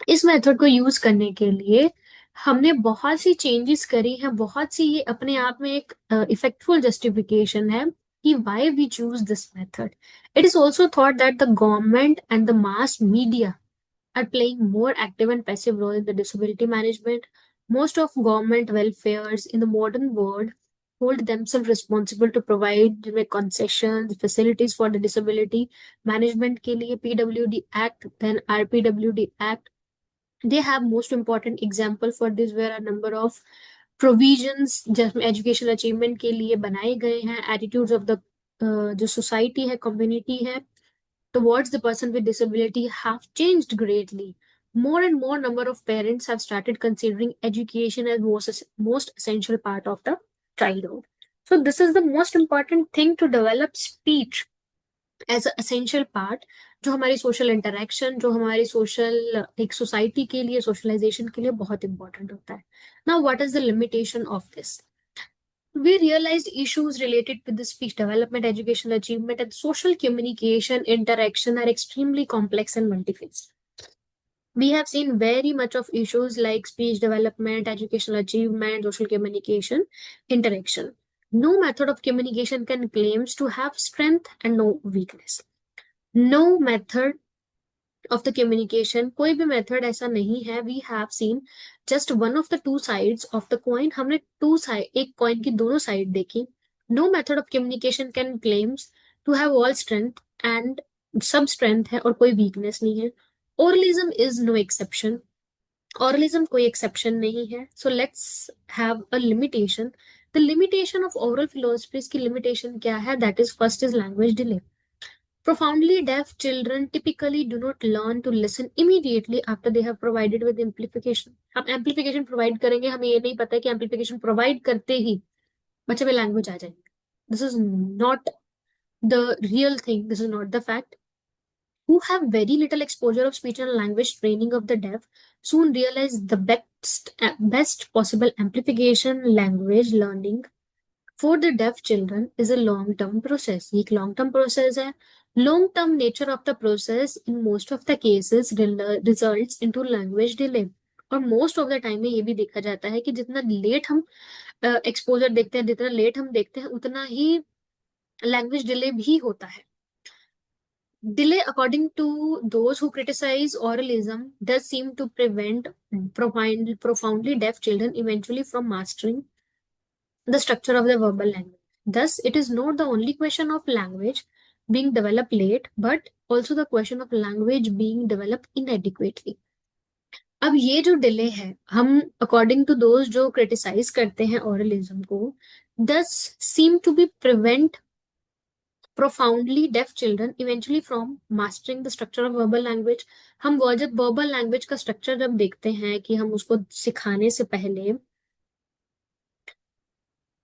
इस मेथड को यूज करने के लिए हमने बहुत सी चेंजेस करी हैं, बहुत सी, ये अपने आप में एक इफेक्टफुल जस्टिफिकेशन है कि why we choose this method. It is also thought that the government and the mass media are playing more active and passive role in the disability management. Most of government welfares in the modern world hold themselves responsible to provide concessions, facilities for the disability management के लिए PWD Act, then RPWD Act. They have most important example for this where a number of provisions जिसमें educational achievement के लिए बनाए गए हैं. Attitudes of the जो society है, community है towards the person with disability have changed greatly. More and more number of parents have started considering education as most essential part of the childhood. So this is the most important thing to develop speech as an essential part जो हमारी social interaction, जो हमारी social एक society के लिए socialisation के लिए बहुत इंपॉर्टेंट होता है. Now what is the limitation of this? We realized issues related with the speech development, educational achievement, and social communication interaction are extremely complex and multifaceted. We have seen very much of issues like speech development, educational achievement, social communication, interaction. No method of communication can claims to have strength and no weakness. No method of the communication, कोई भी method ऐसा नहीं है, we have seen just one of the two sides of the coin, हमने two side, एक coin की दोनों side देखी. No method of communication can claims to have all strength and सब स्ट्रेंथ है और कोई वीकनेस नहीं है. Oralism is no exception, oralism कोई एक्सेप्शन नहीं है. So let's have a limitation. The limitation of oral philosophies की लिमिटेशन क्या है? That is first is language delay. Profoundly deaf children typically do not learn to listen immediately after they have provided with amplification. हम amplification provide करेंगे, हमें ये नहीं पता है कि amplification provide करते ही बच्चे में language आ जाएगी. This is not the real thing. This is not the fact. Who have very little exposure of speech and language training of the deaf soon realize the best possible amplification language learning for the deaf children is a long-term process. ये एक long-term process है. Long-term nature of the process in most of the cases results into language delay. और most of the time में ये भी देखा जाता है कि जितना लेट हम एक्सपोजर देखते हैं, जितना लेट हम देखते हैं, उतना ही लैंग्वेज डिले भी होता है. Delay, according to those who criticize oralism, does seem to prevent profoundly deaf children eventually from mastering the structure of the verbal language. Thus, it is not the only question of language being developed late, but also the question of language being developed inadequately. अब ये जो delay है, हम according to those जो criticise करते हैं oralism को, thus seem to be prevent profoundly deaf children eventually from mastering the structure of verbal language. हम वो जब verbal language का structure जब देखते हैं कि हम उसको सिखाने से पहले,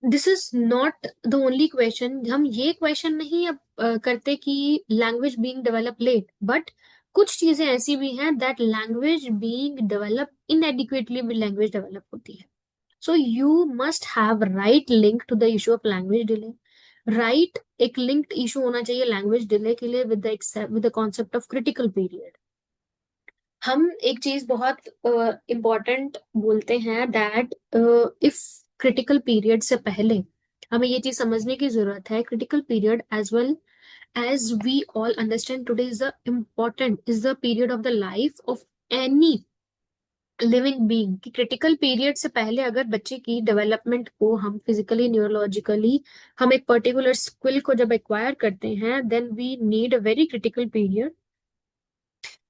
this is not the only question. हम ये question नहीं अब करते कि language being developed late, but कुछ चीजें ऐसी भी हैं that language being developed inadequately भी language develop होती है. So you must have right link to the issue of language delay. Right एक लिंक्ड इशू होना चाहिए लैंग्वेज डिले के लिए with the concept of critical period. हम एक चीज बहुत इम्पोर्टेंट बोलते हैं दैट इफ क्रिटिकल पीरियड से पहले हमें ये चीज समझने की जरूरत है. Critical period as well as we all understand today is the period of the life of any living being. कि क्रिटिकल पीरियड से पहले अगर बच्चे की डेवलपमेंट को हम फिजिकली न्यूरोलॉजिकली हम एक पर्टिकुलर स्किल को जब एक्वायर करते हैं, then we need a very critical period.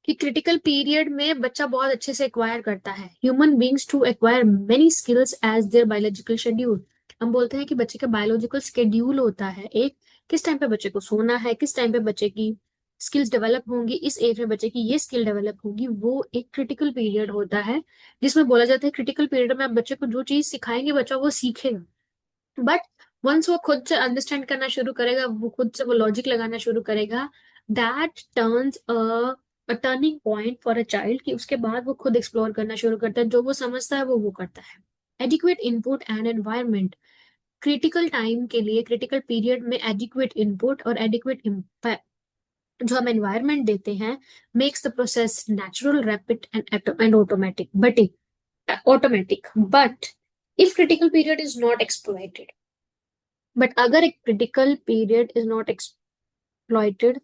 कि क्रिटिकल पीरियड में बच्चा बहुत अच्छे से एक्वायर करता है. Human beings to acquire many skills as their biological schedule. हम बोलते हैं कि बच्चे का बायोलॉजिकल शेड्यूल होता है एक, किस टाइम पे बच्चे को सोना है, किस टाइम पे बच्चे की स्किल्स डेवलप होंगी, इस एज में बच्चे की ये स्किल डेवलप होगी. वो एक क्रिटिकल पीरियड होता है जिसमें बोला जाता है क्रिटिकल पीरियड में आप बच्चे को जो चीज सिखाएंगे बच्चा वो सीखेगा. बट वंस वो खुद से अंडरस्टैंड करना शुरू करेगा, वो खुद से वो लॉजिक लगाना शुरू करेगा, that turns a turning point for a child. कि उसके बाद वो खुद एक्सप्लोर करना शुरू करता है, जो वो समझता है वो करता है. Adequate input and environment. Critical time के लिए क्रिटिकल पीरियड में एडिक्वेट इनपुट और एडिक्वेट जो हम एनवायरमेंट देते हैं makes the process natural, rapid and automatic. But if critical period is not exploited, but अगर एक critical period is not exploited,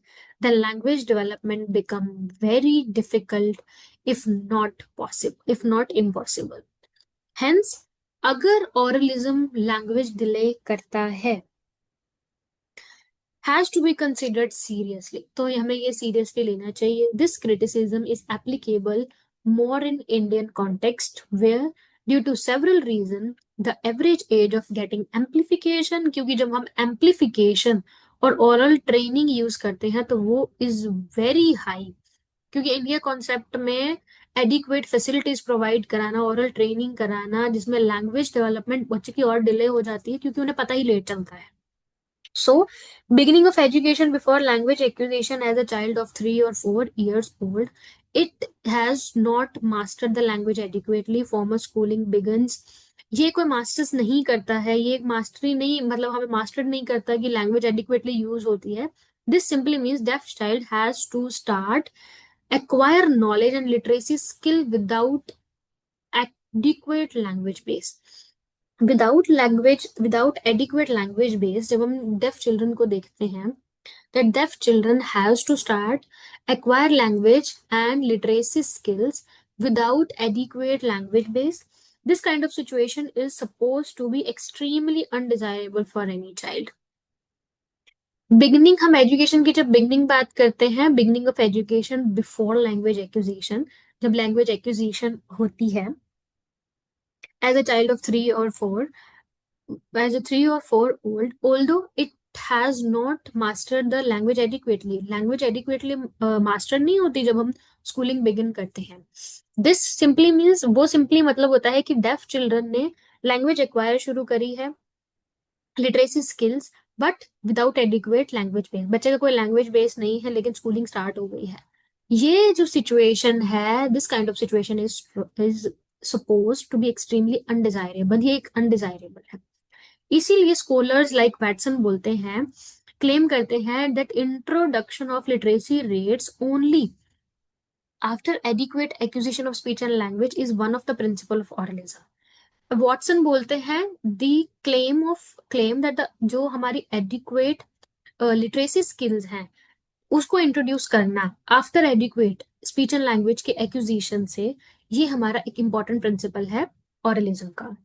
then language development become very difficult, if not impossible. Hence, अगर oralism language delay करता है, has to be considered seriously. तो हमें ये seriously लेना चाहिए. This criticism is applicable more in Indian context where due to several reasons the average age of getting amplification, क्योंकि जब हम amplification और oral training यूज करते हैं तो वो is very high. क्योंकि इंडिया कॉन्सेप्ट में एडिक्वेट फैसिलिटीज प्रोवाइड कराना, ओरल ट्रेनिंग कराना, जिसमें लैंग्वेज डेवलपमेंट बच्चे की और डिले हो जाती है क्योंकि उन्हें पता ही लेट चलता है. So, beginning of education before language acquisition as a child of 3 or 4 years old, it has not mastered the language adequately. Formal schooling begins. ये कोई मास्टर्स नहीं करता है, ये एक मास्टरी नहीं, मतलब हमें मास्टर नहीं करता कि लैंग्वेज एडिक्वेटली यूज होती है. This simply means deaf child has to start acquire knowledge and literacy skill without adequate language base. Without adequate language base, जब हम डेफ चिल्ड्रन को देखते हैं that deaf children has to start acquire language and literacy skills without adequate language base. This kind of situation is supposed to be extremely undesirable for any child. Beginning, हम education की जब beginning बात करते हैं, beginning of education before language acquisition, जब language acquisition होती है as a child of 3 or 4, as a 3 or 4 old, although it has not mastered the language adequately, language adequately master नहीं होती जब हम स्कूलिंग बिगिन करते हैं. दिस सिंपली मीन्स, वो सिंपली मतलब होता है कि डेफ चिल्ड्रन ने लैंग्वेज एक्वायर शुरू करी है, literacy skills, but without adequate language base. बच्चे का कोई लैंग्वेज बेस नहीं है लेकिन स्कूलिंग स्टार्ट हो गई है. ये जो सिचुएशन है, this kind of situation is suppose to be extremely undesirable. ये एक अनडिजायरेबल है. इसीलिए स्कॉलर्स लाइक वैटसन बोलते हैं, क्लेम करते हैं that introduction of literacy rates only after adequate acquisition of speech and language is one of the principal of oralism. Watson बोलते हैं दी क्लेम दैट जो हमारी एडिक्वेट लिटरेसी स्किल्स हैं उसको इंट्रोड्यूस करना after adequate speech and language के acquisition से, ये हमारा एक इंपॉर्टेंट प्रिंसिपल है ऑरलिज्म का.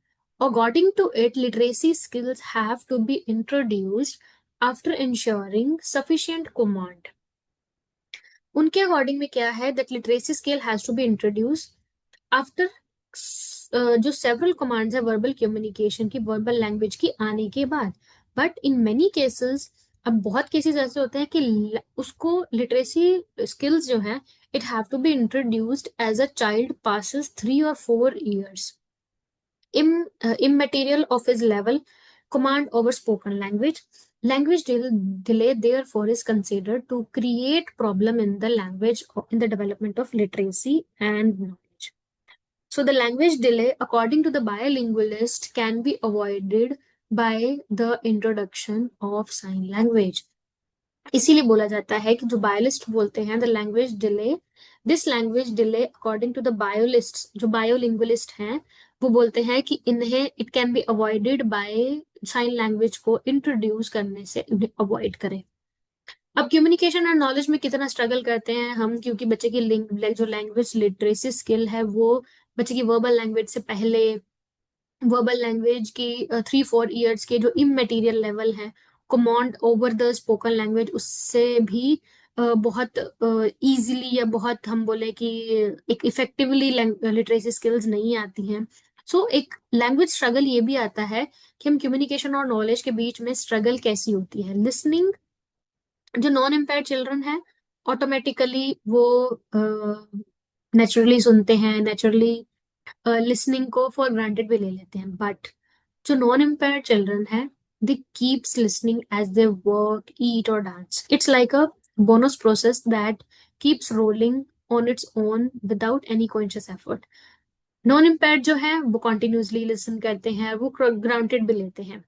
According to it, literacy skills have to be introduced after ensuring sufficient command. उनके अकॉर्डिंग में क्या है, that literacy skill has to be introduced after जो सेवरल कमांड्स है वर्बल कम्युनिकेशन की, वर्बल लैंग्वेज की आने के बाद. बट इन मेनी केसेस, अब बहुत केसेस ऐसे होते हैं कि उसको लिटरेसी स्किल्स जो है it have to be introduced as a child passes 3 or 4 years immaterial of his level command over spoken language. Language delay therefore is considered to create problem in the language, in the development of literacy and knowledge. So the language delay, according to the bilingualist, can be avoided by the introduction of sign language. इसीलिए बोला जाता है कि जो बायोलिस्ट बोलते हैं the language delay, this language delay according to the बायोलिस्ट, जो बायोलिंग्विलिस्ट हैं, वो बोलते हैं कि इन्हें it can be avoided by sign language को इंट्रोड्यूस करने से इन्हें अवॉइड करें. अब कम्युनिकेशन और नॉलेज में कितना स्ट्रगल करते हैं हम, क्योंकि बच्चे की जो लैंग्वेज लिटरेसी स्किल है वो बच्चे की वर्बल लैंग्वेज से पहले, वर्बल लैंग्वेज की 3-4 years के जो इममेटीरियल लेवल है, command over the spoken language, उससे भी बहुत इजीली या बहुत हम बोले कि एक इफेक्टिवली लिटरेसी स्किल्स नहीं आती हैं. सो एक लैंग्वेज स्ट्रगल ये भी आता है कि हम कम्युनिकेशन और नॉलेज के बीच में स्ट्रगल कैसी होती है. लिसनिंग, जो नॉन इम्पेयर्ड चिल्ड्रन है ऑटोमेटिकली वो नेचुरली सुनते हैं, नेचुरली लिसनिंग को फॉर ग्रांटेड भी ले लेते हैं. बट जो नॉन इम्पेयर्ड चिल्ड्रन है, they keeps listening as they work, eat और dance. It's like a bonus process that keeps rolling on its own without any conscious effort. Non impaired जो है वो कॉन्टिन्यूसली लिसन करते हैं, वो granted भी लेते हैं,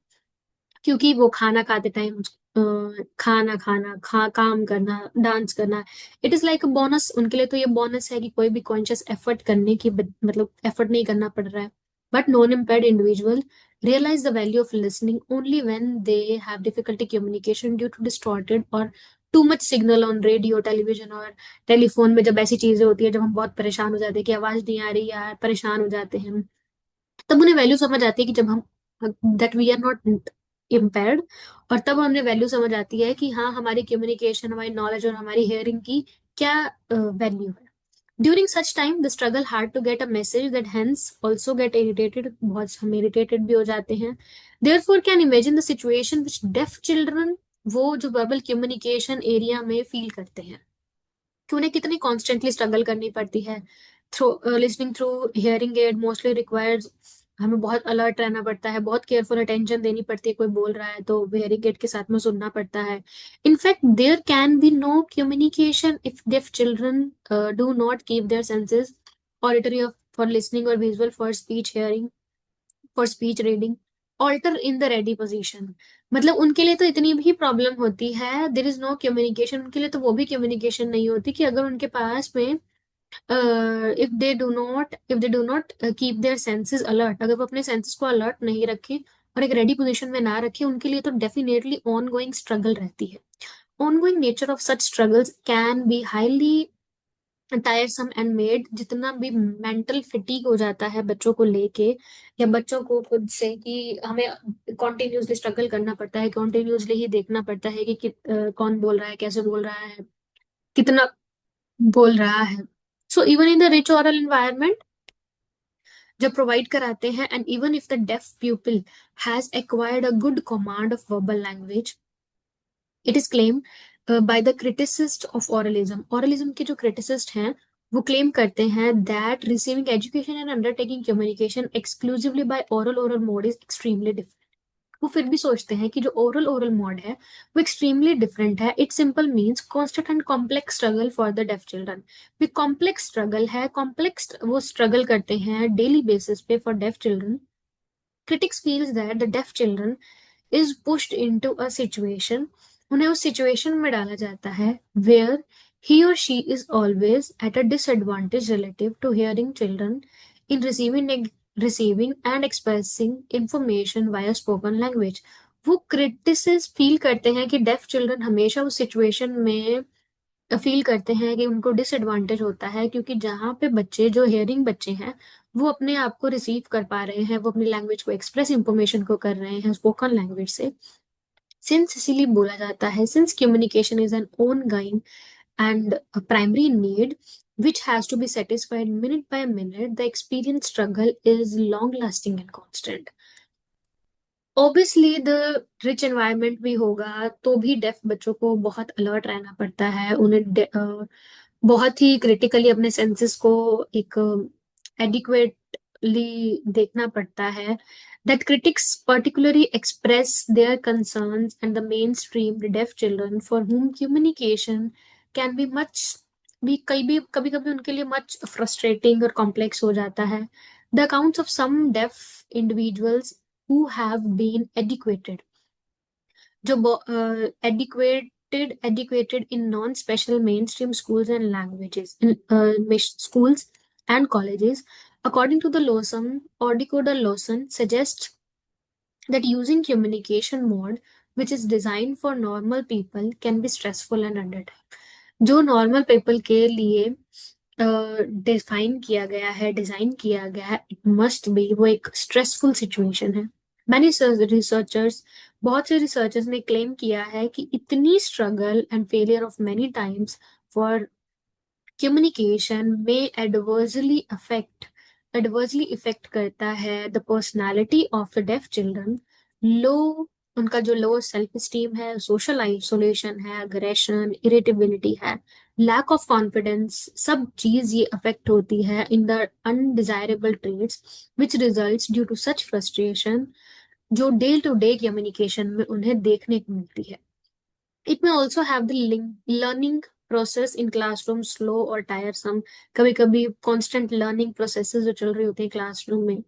क्योंकि वो खाना खाते टाइम खाना खाना काम करना, डांस करना, it is like a bonus. उनके लिए तो ये बोनस है कि कोई भी कॉन्शियस एफर्ट करने की मतलब एफर्ट नहीं करना पड़ रहा है. But non impaired individual realize the value of listening only when they have difficulty communication due to distorted or too much signal on radio, television और टेलीफोन में. जब ऐसी चीजें होती है, जब हम बहुत परेशान हो जाते हैं कि आवाज नहीं आ रही यार, परेशान हो जाते हैं, तब उन्हें वैल्यू समझ आती है कि जब हम that we are not impaired, और तब हमें वैल्यू समझ आती है कि हाँ, हमारी कम्युनिकेशन, हमारी नॉलेज और हमारी हेयरिंग की क्या वैल्यू है. During such time the struggle hard to get a message that hence also get irritated. बहुत हम इरिटेटेड भी हो जाते हैं. Therefore can imagine the situation which deaf children, वो जो वर्बल कम्युनिकेशन एरिया में फील करते हैं, कि उन्हें कितनी कॉन्स्टेंटली स्ट्रगल करनी पड़ती है. Through listening through hearing aid mostly requires, हमें बहुत अलर्ट रहना पड़ता है, बहुत केयरफुल अटेंशन देनी पड़ती है. कोई बोल रहा है तो हियरिंग एड के साथ में सुनना पड़ता है. In fact there can be no communication if deaf children do not keep their senses auditory for listening और visual for speech hearing, for speech reading alert in the ready position. मतलब उनके लिए तो इतनी भी प्रॉब्लम होती है, देर इज नो कम्युनिकेशन, उनके लिए तो वो भी कम्युनिकेशन नहीं होती कि अगर उनके पास में if they do not keep their senses alert, अगर वो अपने सेंसेस को अलर्ट नहीं रखें और एक रेडी पोजीशन में ना रखें, उनके लिए तो डेफिनेटली ऑन गोइंग स्ट्रगल रहती है. ongoing nature of such struggles can be highly टायरसम and made, जितना भी मेंटल फिटीक हो जाता है बच्चों को लेके या बच्चों को खुद से, कि हमें कॉन्टिन्यूसली स्ट्रगल करना पड़ता है, कॉन्टिन्यूसली ही देखना पड़ता है कौन बोल रहा है, कैसे बोल रहा है, कितना बोल रहा है। So even in the rich oral environment जो प्रोवाइड कराते हैं, and even if the deaf pupil has acquired a good command of verbal language, it is claim by the criticist of oralism. Oralism के जो criticist हैं वो claim करते हैं that receiving education and undertaking communication exclusively by oral oral mode is extremely different. वो फिर भी सोचते हैं कि जो ओरल ओरल मोड है वो एक्सट्रीमली डिफरेंट है। It simple means constant and complex struggle for the deaf children. भी कॉम्प्लेक्स स्ट्रगल है, कॉम्प्लेक्स वो स्ट्रगल करते हैं डेली बेसिस पे for deaf children. Critics feels that the deaf children is pushed into a situation, उन्हें उस situation में डाला जाता है where he or she is always at a disadvantage relative to hearing children in receiving and expressing information via spoken language। वो क्रिटिसिस feel करते हैं कि डेफ चिल्ड्रन हमेशा उस सिचुएशन में फील करते हैं कि उनको डिसएडवांटेज होता है, क्योंकि जहाँ पे बच्चे जो हेयरिंग बच्चे हैं वो अपने आप को रिसीव कर पा रहे हैं, वो अपनी लैंग्वेज को एक्सप्रेस इंफॉर्मेशन को कर रहे हैं स्पोकन लैंग्वेज से। सिंस इसीलिए बोला जाता है, since communication is N one going and primary need which has to be satisfied minute by minute, the experience struggle is long lasting and constant। Obviously the rich environment भी होगा तो भी def बच्चों को बहुत अलर्ट रहना पड़ता है, बहुत ही क्रिटिकली अपने सेंसेस को एक एडिक्वेटली देखना पड़ता है। That critics particularly express their concerns and the main stream deaf children for whom communication can be much, भी कभी कभी उनके लिए मच फ्रस्ट्रेटिंग और कॉम्प्लेक्स हो जाता है। The accounts of some deaf individuals who have been educated, जो educated in non-special mainstream schools and languages in schools and colleges. According to the Lawson or decoder Lawson suggests that using communication mode which is designed for normal people can be stressful and undertaken। जो normal people के लिए design किया गया है, it must be, वो एक stressful situation है। Many researchers बहुत से रिसर्चर्स ने क्लेम किया है कि इतनी struggle and failure of many times for communication may adversely affect करता है the personality of the deaf children। Low उनका जो लो सेल्फ स्टीम है, सोशल आइसोलेशन है, अग्रेशन, इरिटेबिलिटी है, लैक ऑफ कॉन्फिडेंस, सब चीज ये अफेक्ट होती है in the undesirable traits which results due to such frustration, जो डे टू डे कम्युनिकेशन में उन्हें देखने को मिलती है। It may also have the learning process in classroom slow or tiresome। कभी कभी constant learning processes जो चल रही होती है क्लासरूम में।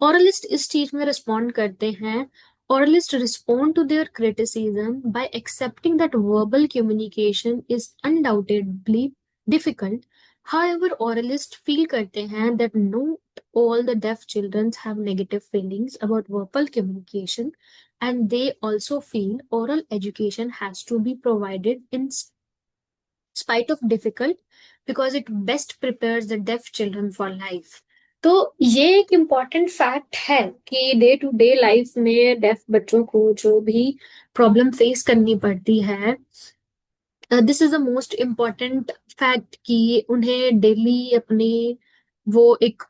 Oralist इस चीज में रिस्पॉन्ड करते हैं। Oralists respond to their criticism by accepting that verbal communication is undoubtedly difficult। However, oralists feel करते हैं that not all the deaf children have negative feelings about verbal communication, and they also feel oral education has to be provided in spite of difficult because it best prepares the deaf children for life। तो ये एक important fact है कि day to day life में def बच्चों को जो भी प्रॉब्लम फेस करनी पड़ती है, this is the most important fact कि उन्हें डेली अपने वो एक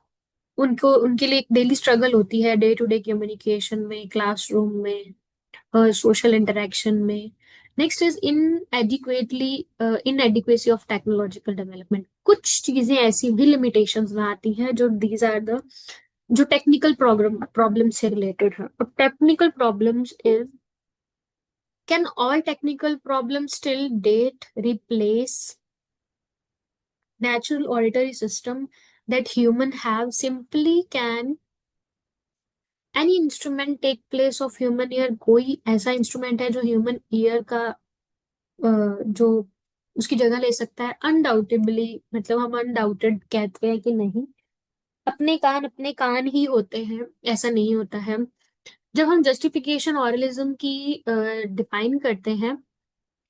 उनको उनके लिए एक डेली स्ट्रगल होती है डे टू डे कम्युनिकेशन में, क्लासरूम में, सोशल इंटरेक्शन में। Next is inadequacy of technological development. कुछ चीजें ऐसी भी लिमिटेशंस में आती हैं जो दीज आर द जो टेक्निकल प्रॉब्लम से रिलेटेड है। और technical problems is, can all technical problem still date replace natural auditory system that human have? Simply can any instrument take place of human ear? कोई ऐसा instrument है जो human ear का जो उसकी जगह ले सकता है? अनडाउटेबली, मतलब हम अनडाउटेड कहते हैं कि नहीं, अपने कान ही होते हैं, ऐसा नहीं होता है। जब हम जस्टिफिकेशन ऑरलिज्म की डिफाइन करते हैं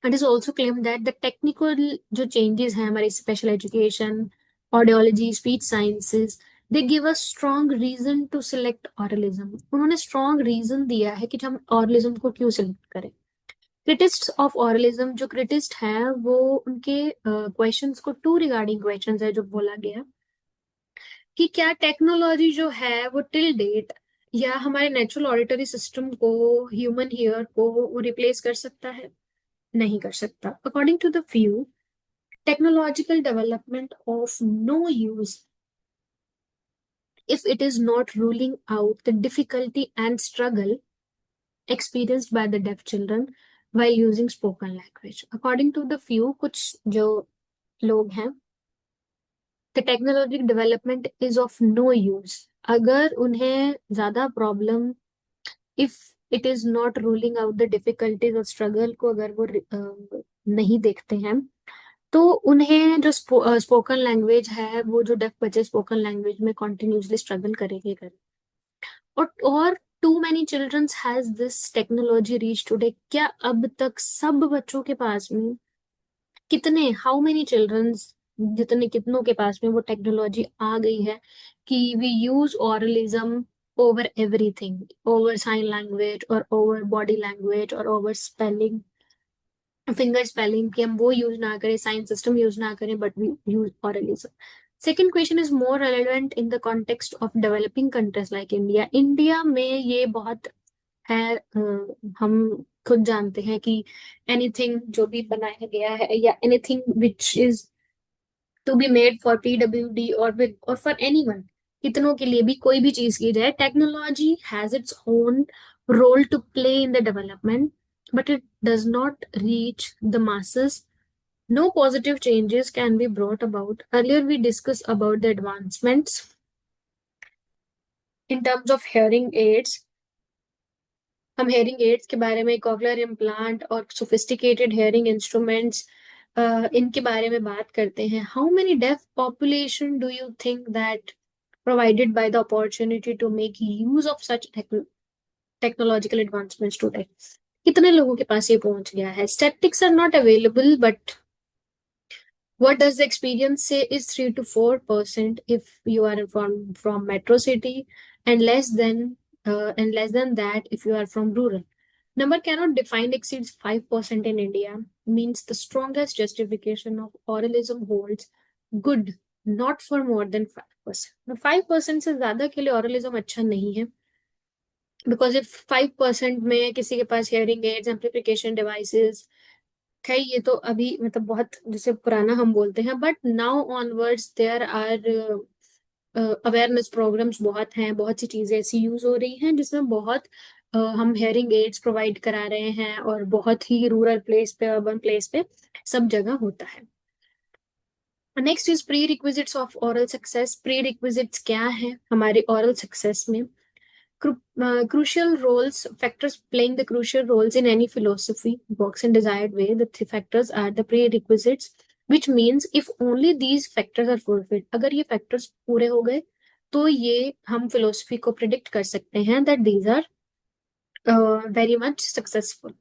It is also claimed that the technical जो changes हैं हमारे special education, audiology, speech sciences, they give us strong reason to select oralism. उन्होंने strong reason दिया है कि हम oralism को क्यों select करें. Critics of oralism जो criticist हैं वो उनके questions को two regarding questions है जो बोला गया कि क्या टेक्नोलॉजी जो है वो टिल डेट या हमारे नेचुरल ऑडिटरी सिस्टम को, ह्यूमन ईयर को रिप्लेस कर सकता है, नहीं कर सकता. According to the few, technological development of no use if it is not ruling out the difficulty and struggle experienced by the deaf children while using spoken language. According to the few, कुछ जो लोग हैं, the technological development is of no use. अगर उन्हें ज्यादा problem, if it is not ruling out the difficulties और struggle को अगर वो नहीं देखते हैं, तो उन्हें जो स्पोकन लैंग्वेज है, वो जो डेफ बच्चे स्पोकन लैंग्वेज में कॉन्टिन्यूसली स्ट्रगल करेंगे और too many childrens has this technology reach today. क्या अब तक सब बच्चों के पास में, कितने, हाउ मेनी चिल्ड्रंस, जितने कितनों के पास में वो टेक्नोलॉजी आ गई है कि we use oralism over everything, over sign language और ओवर बॉडी लैंग्वेज और ओवर स्पेलिंग, फिंगर स्पेलिंग, कि हम वो यूज ना करें, साइन सिस्टम यूज ना करें, but we use oralism. Second question is more relevant in the context of developing countries like India. India में ये बहुत है, हम खुद जानते हैं कि एनीथिंग जो भी बनाया गया है या anything which is to be made for पीडब्ल्यूडी और विद और फॉर एनीवन, कितनों के लिए भी कोई भी चीज की जाए, technology has its own role to play in the development, but it does not reach the masses. No positive changes can be brought about. Earlier we discussed about the advancements in terms of hearing aids. हम hearing aids के बारे में, cochlear implant और sophisticated hearing instruments, इनके बारे में बात करते हैं. How many deaf population do you think that provided by the opportunity to make use of such technological advancements today? कितने लोगों के पास ये पहुंच गया है? Statistics are not available, but what does the experience say is 3 to 4% if you are from metro city, and less than that if you are from rural. Number cannot define exceeds 5% in India means the strongest justification of oralism holds good, not for more than 5%. Now 5% से ज्यादा के लिए oralism अच्छा नहीं है, because if 5% में किसी के पास hearing aids, amplification devices, है, ये तो अभी मतलब बहुत जैसे पुराना हम बोलते हैं, but now onwards there are awareness programmes बहुत हैं, बहुत सी चीजें ऐसी यूज हो रही हैं जिसमें बहुत हम हेयरिंग एड्स प्रोवाइड करा रहे हैं और बहुत ही रूरल प्लेस पे, अर्बन प्लेस पे सब जगह होता है. Next is pre requisites of oral success. Pre requisites क्या है हमारे ओरल सक्सेस में? Crucial roles, factors playing the crucial roles in any philosophy works in desired way. The three factors are the prerequisites, which means if only these factors are fulfilled, अगर ये factors पूरे हो गए तो ये हम philosophy को predict कर सकते हैं that these are very much successful.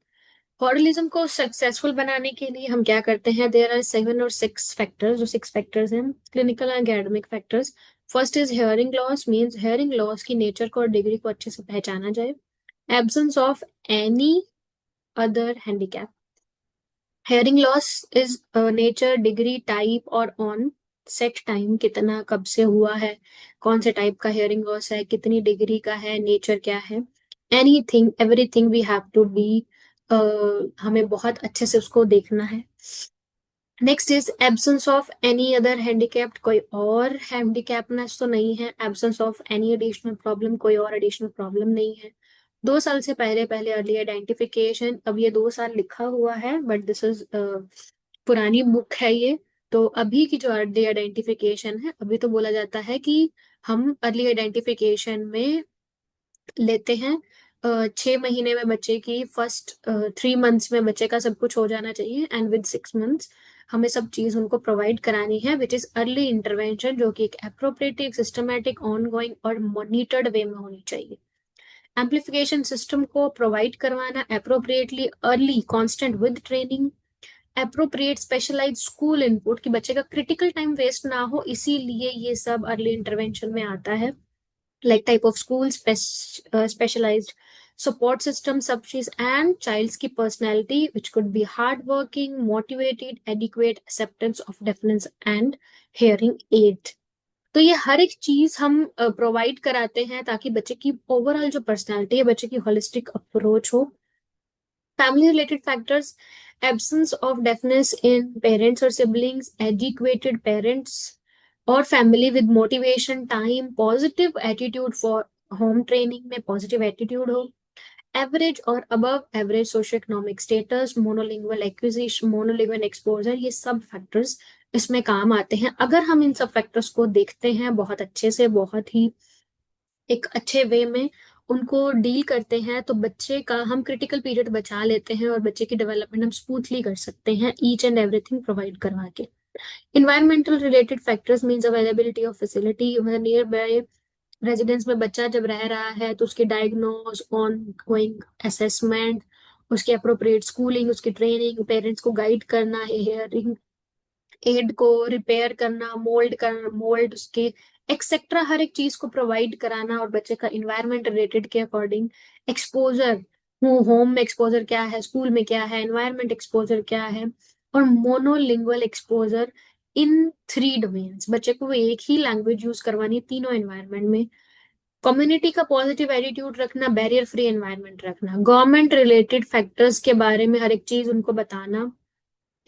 Oralism को सक्सेसफुल बनाने के लिए हम क्या करते हैं? देयर आर 7 और 6 फैक्टर्स. जो 6 फैक्टर्स हैं, clinical and academic factors. First is hearing loss, means hearing loss की नेचर को और डिग्री को अच्छे से पहचाना जाए. Absence of any other handicap. Hearing loss is nature, degree, type और ऑन सेट टाइम, कितना कब से हुआ है, कौन से टाइप का हेयरिंग लॉस है, कितनी डिग्री का है, नेचर क्या है. Anything, everything we have to be, हमें बहुत अच्छे से उसको देखना है. Next is absence of any other handicapped, कोई और हैंडीकैपनेस तो नहीं है. Absence of any additional problem, कोई और एडिशनल प्रॉब्लम नहीं है. 2 साल से पहले पहले अर्ली आइडेंटिफिकेशन. अब ये 2 साल लिखा हुआ है, बट दिस इज पुरानी बुक है ये. तो अभी की जो अर्ली आइडेंटिफिकेशन है, अभी तो बोला जाता है कि हम अर्ली आइडेंटिफिकेशन में लेते हैं 6 महीने में बच्चे की, फर्स्ट 3 मंथ्स में बच्चे का सब कुछ हो जाना चाहिए, एंड विद 6 मंथ्स हमें सब चीज उनको प्रोवाइड करानी है, विच इज अर्ली इंटरवेंशन, जो कि एक अप्रोप्रिएट, सिस्टमैटिक, ऑनगोइंग और मॉनिटर्ड वे में होनी चाहिए. एम्पलीफिकेशन सिस्टम को प्रोवाइड करवाना appropriately, early, constant, with training, appropriate specialise school input, कि बच्चे का क्रिटिकल टाइम वेस्ट ना हो, इसीलिए ये सब अर्ली इंटरवेंशन में आता है. Like type of school, specialised support system, सब चीज, एंड चाइल्ड्स की personality which could be hard working, motivated, adequate, acceptance of deafness and hearing aid. तो ये हर एक चीज हम प्रोवाइड कराते हैं ताकि बच्चे की ओवरऑल जो पर्सनैलिटी है, बच्चे की होलिस्टिक अप्रोच हो. Family related factors, absence of deafness in parents और सिबलिंग्स, एजुकेटेड पेरेंट्स और family with motivation, time, positive attitude for home training में पॉजिटिव एटीट्यूड हो, एवरेज और above average socio economic status, monolingual acquisition, monolingual exposure, ये सब factors इसमें काम आते हैं. अगर हम इन सब फैक्टर्स को देखते हैं बहुत अच्छे से, बहुत ही एक अच्छे वे में उनको डील करते हैं, तो बच्चे का हम क्रिटिकल पीरियड बचा लेते हैं और बच्चे की डेवलपमेंट हम स्मूथली कर सकते हैं, ईच एंड एवरीथिंग प्रोवाइड करवा के. Environmental related factors means availability of facility, मतलब नियर बाय रेजिडेंस में बच्चा जब रह रहा है तो उसकी डायग्नोज, ऑन गोइंग असेसमेंट, उसकी अप्रोप्रिएट स्कूलिंग, उसकी ट्रेनिंग, पेरेंट्स को गाइड करना, हेयरिंग एड को रिपेयर करना, मोल्ड उसके एक्सेट्रा, हर एक चीज को प्रोवाइड कराना, और बच्चे का इन्वायरमेंट रिलेटेड के अकॉर्डिंग एक्सपोजर, होम में एक्सपोजर क्या है, स्कूल में क्या है, एनवायरमेंट एक्सपोजर क्या है, और मोनोलिंगुअल एक्सपोजर इन 3 डोमेन्स. बच्चे को वो एक ही लैंग्वेज यूज करवानी है तीनों एनवायरमेंट में. कम्युनिटी का पॉजिटिव एटीट्यूड रखना, बैरियर फ्री एनवायरमेंट रखना, गवर्नमेंट रिलेटेड फैक्टर्स के बारे में हर एक चीज उनको बताना,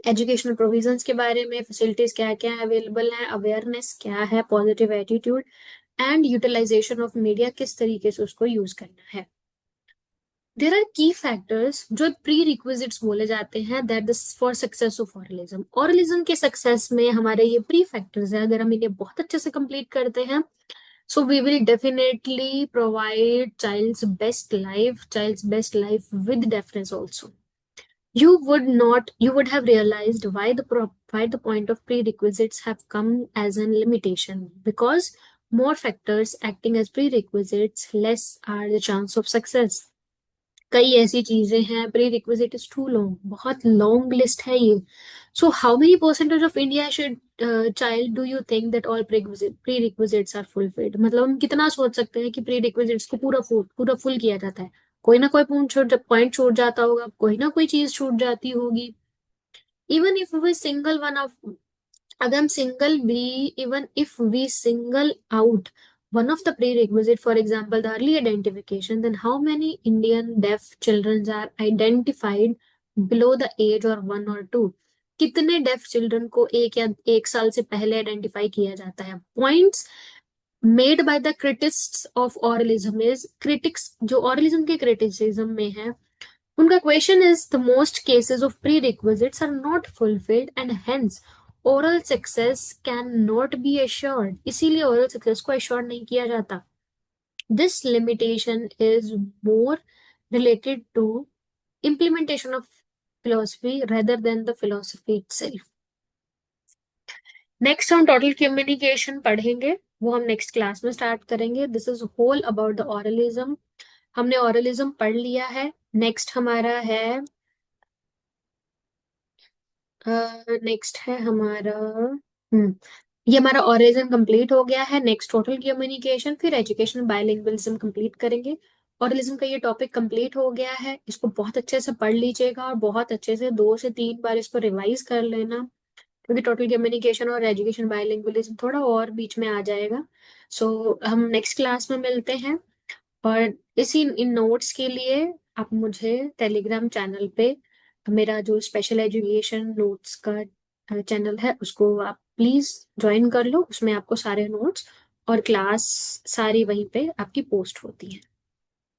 एजुकेशनल प्रोविजंस के बारे में, फैसिलिटीज क्या क्या अवेलेबल है, अवेयरनेस क्या है, positive attitude, and utilization of media, किस तरीके से उसको यूज करना है. देर आर की फैक्टर्स जो प्री रिक्विजिट्स बोले जाते हैं that this for success of oralism. Oralism के सक्सेस में हमारे ये प्री फैक्टर्स है, अगर हम इन्हें बहुत अच्छे से कंप्लीट करते हैं, so we will definitely provide child's best life with deafness also. You would have realized why the point of prerequisites have come as a limitation, because more factors acting as prerequisites, less are the chance of success. कई ऐसी चीजें हैं, prerequisite is too long, बहुत long list है ये. So how many percentage of India should child do you think that all pre requisites are fulfilled, मतलब हम कितना सोच सकते हैं कि प्री रिक्विजिट्स को पूरा फुल किया जाता है. कोई ना कोई पॉइंट छूट जाता होगा, कोई ना कोई चीज छूट जाती होगी. Even if we single one of अगर हम सिंगल भी even if we single out one of the prerequisite, for example, the early identification, then how many Indian deaf children are identified below the age or 1 or 2? कितने def children को 1 या 1 साल से पहले identify किया जाता है? Points made by the critics of oralism is, critics जो ऑरलिज्म के क्रिटिसिज्म में है, उनका question is the most cases of प्री requisites are not fulfilled and hence oral success can not be assured, इसीलिए ओरल सक्सेस को assure नहीं किया जाता. This limitation is more related to implementation of philosophy rather than the philosophy itself. Next हम total communication पढ़ेंगे, वो हम next class में स्टार्ट करेंगे. This is whole about the oralism. हमने ऑरलिज्म पढ़ लिया है. नेक्स्ट हमारा है नेक्स्ट है हमारा ये हमारा ऑरिजिन कंप्लीट हो गया है. नेक्स्ट टोटल कम्युनिकेशन, फिर एजुकेशन बायलिंगुअलिज्म कंप्लीट करेंगे. ऑरिजिन का ये टॉपिक कंप्लीट हो गया है, इसको बहुत अच्छे से पढ़ लीजिएगा और बहुत अच्छे से 2 से 3 बार इसको रिवाइज कर लेना, क्योंकि टोटल कम्युनिकेशन और एजुकेशन बायलिंगुअलिज्म थोड़ा और बीच में आ जाएगा. हम नेक्स्ट क्लास में मिलते हैं. और इसी इन नोट्स के लिए आप मुझे टेलीग्राम चैनल पे, मेरा जो स्पेशल एजुकेशन नोट्स का चैनल है, उसको आप प्लीज ज्वाइन कर लो. उसमें आपको सारे नोट्स और क्लास सारी वहीं पे आपकी पोस्ट होती है.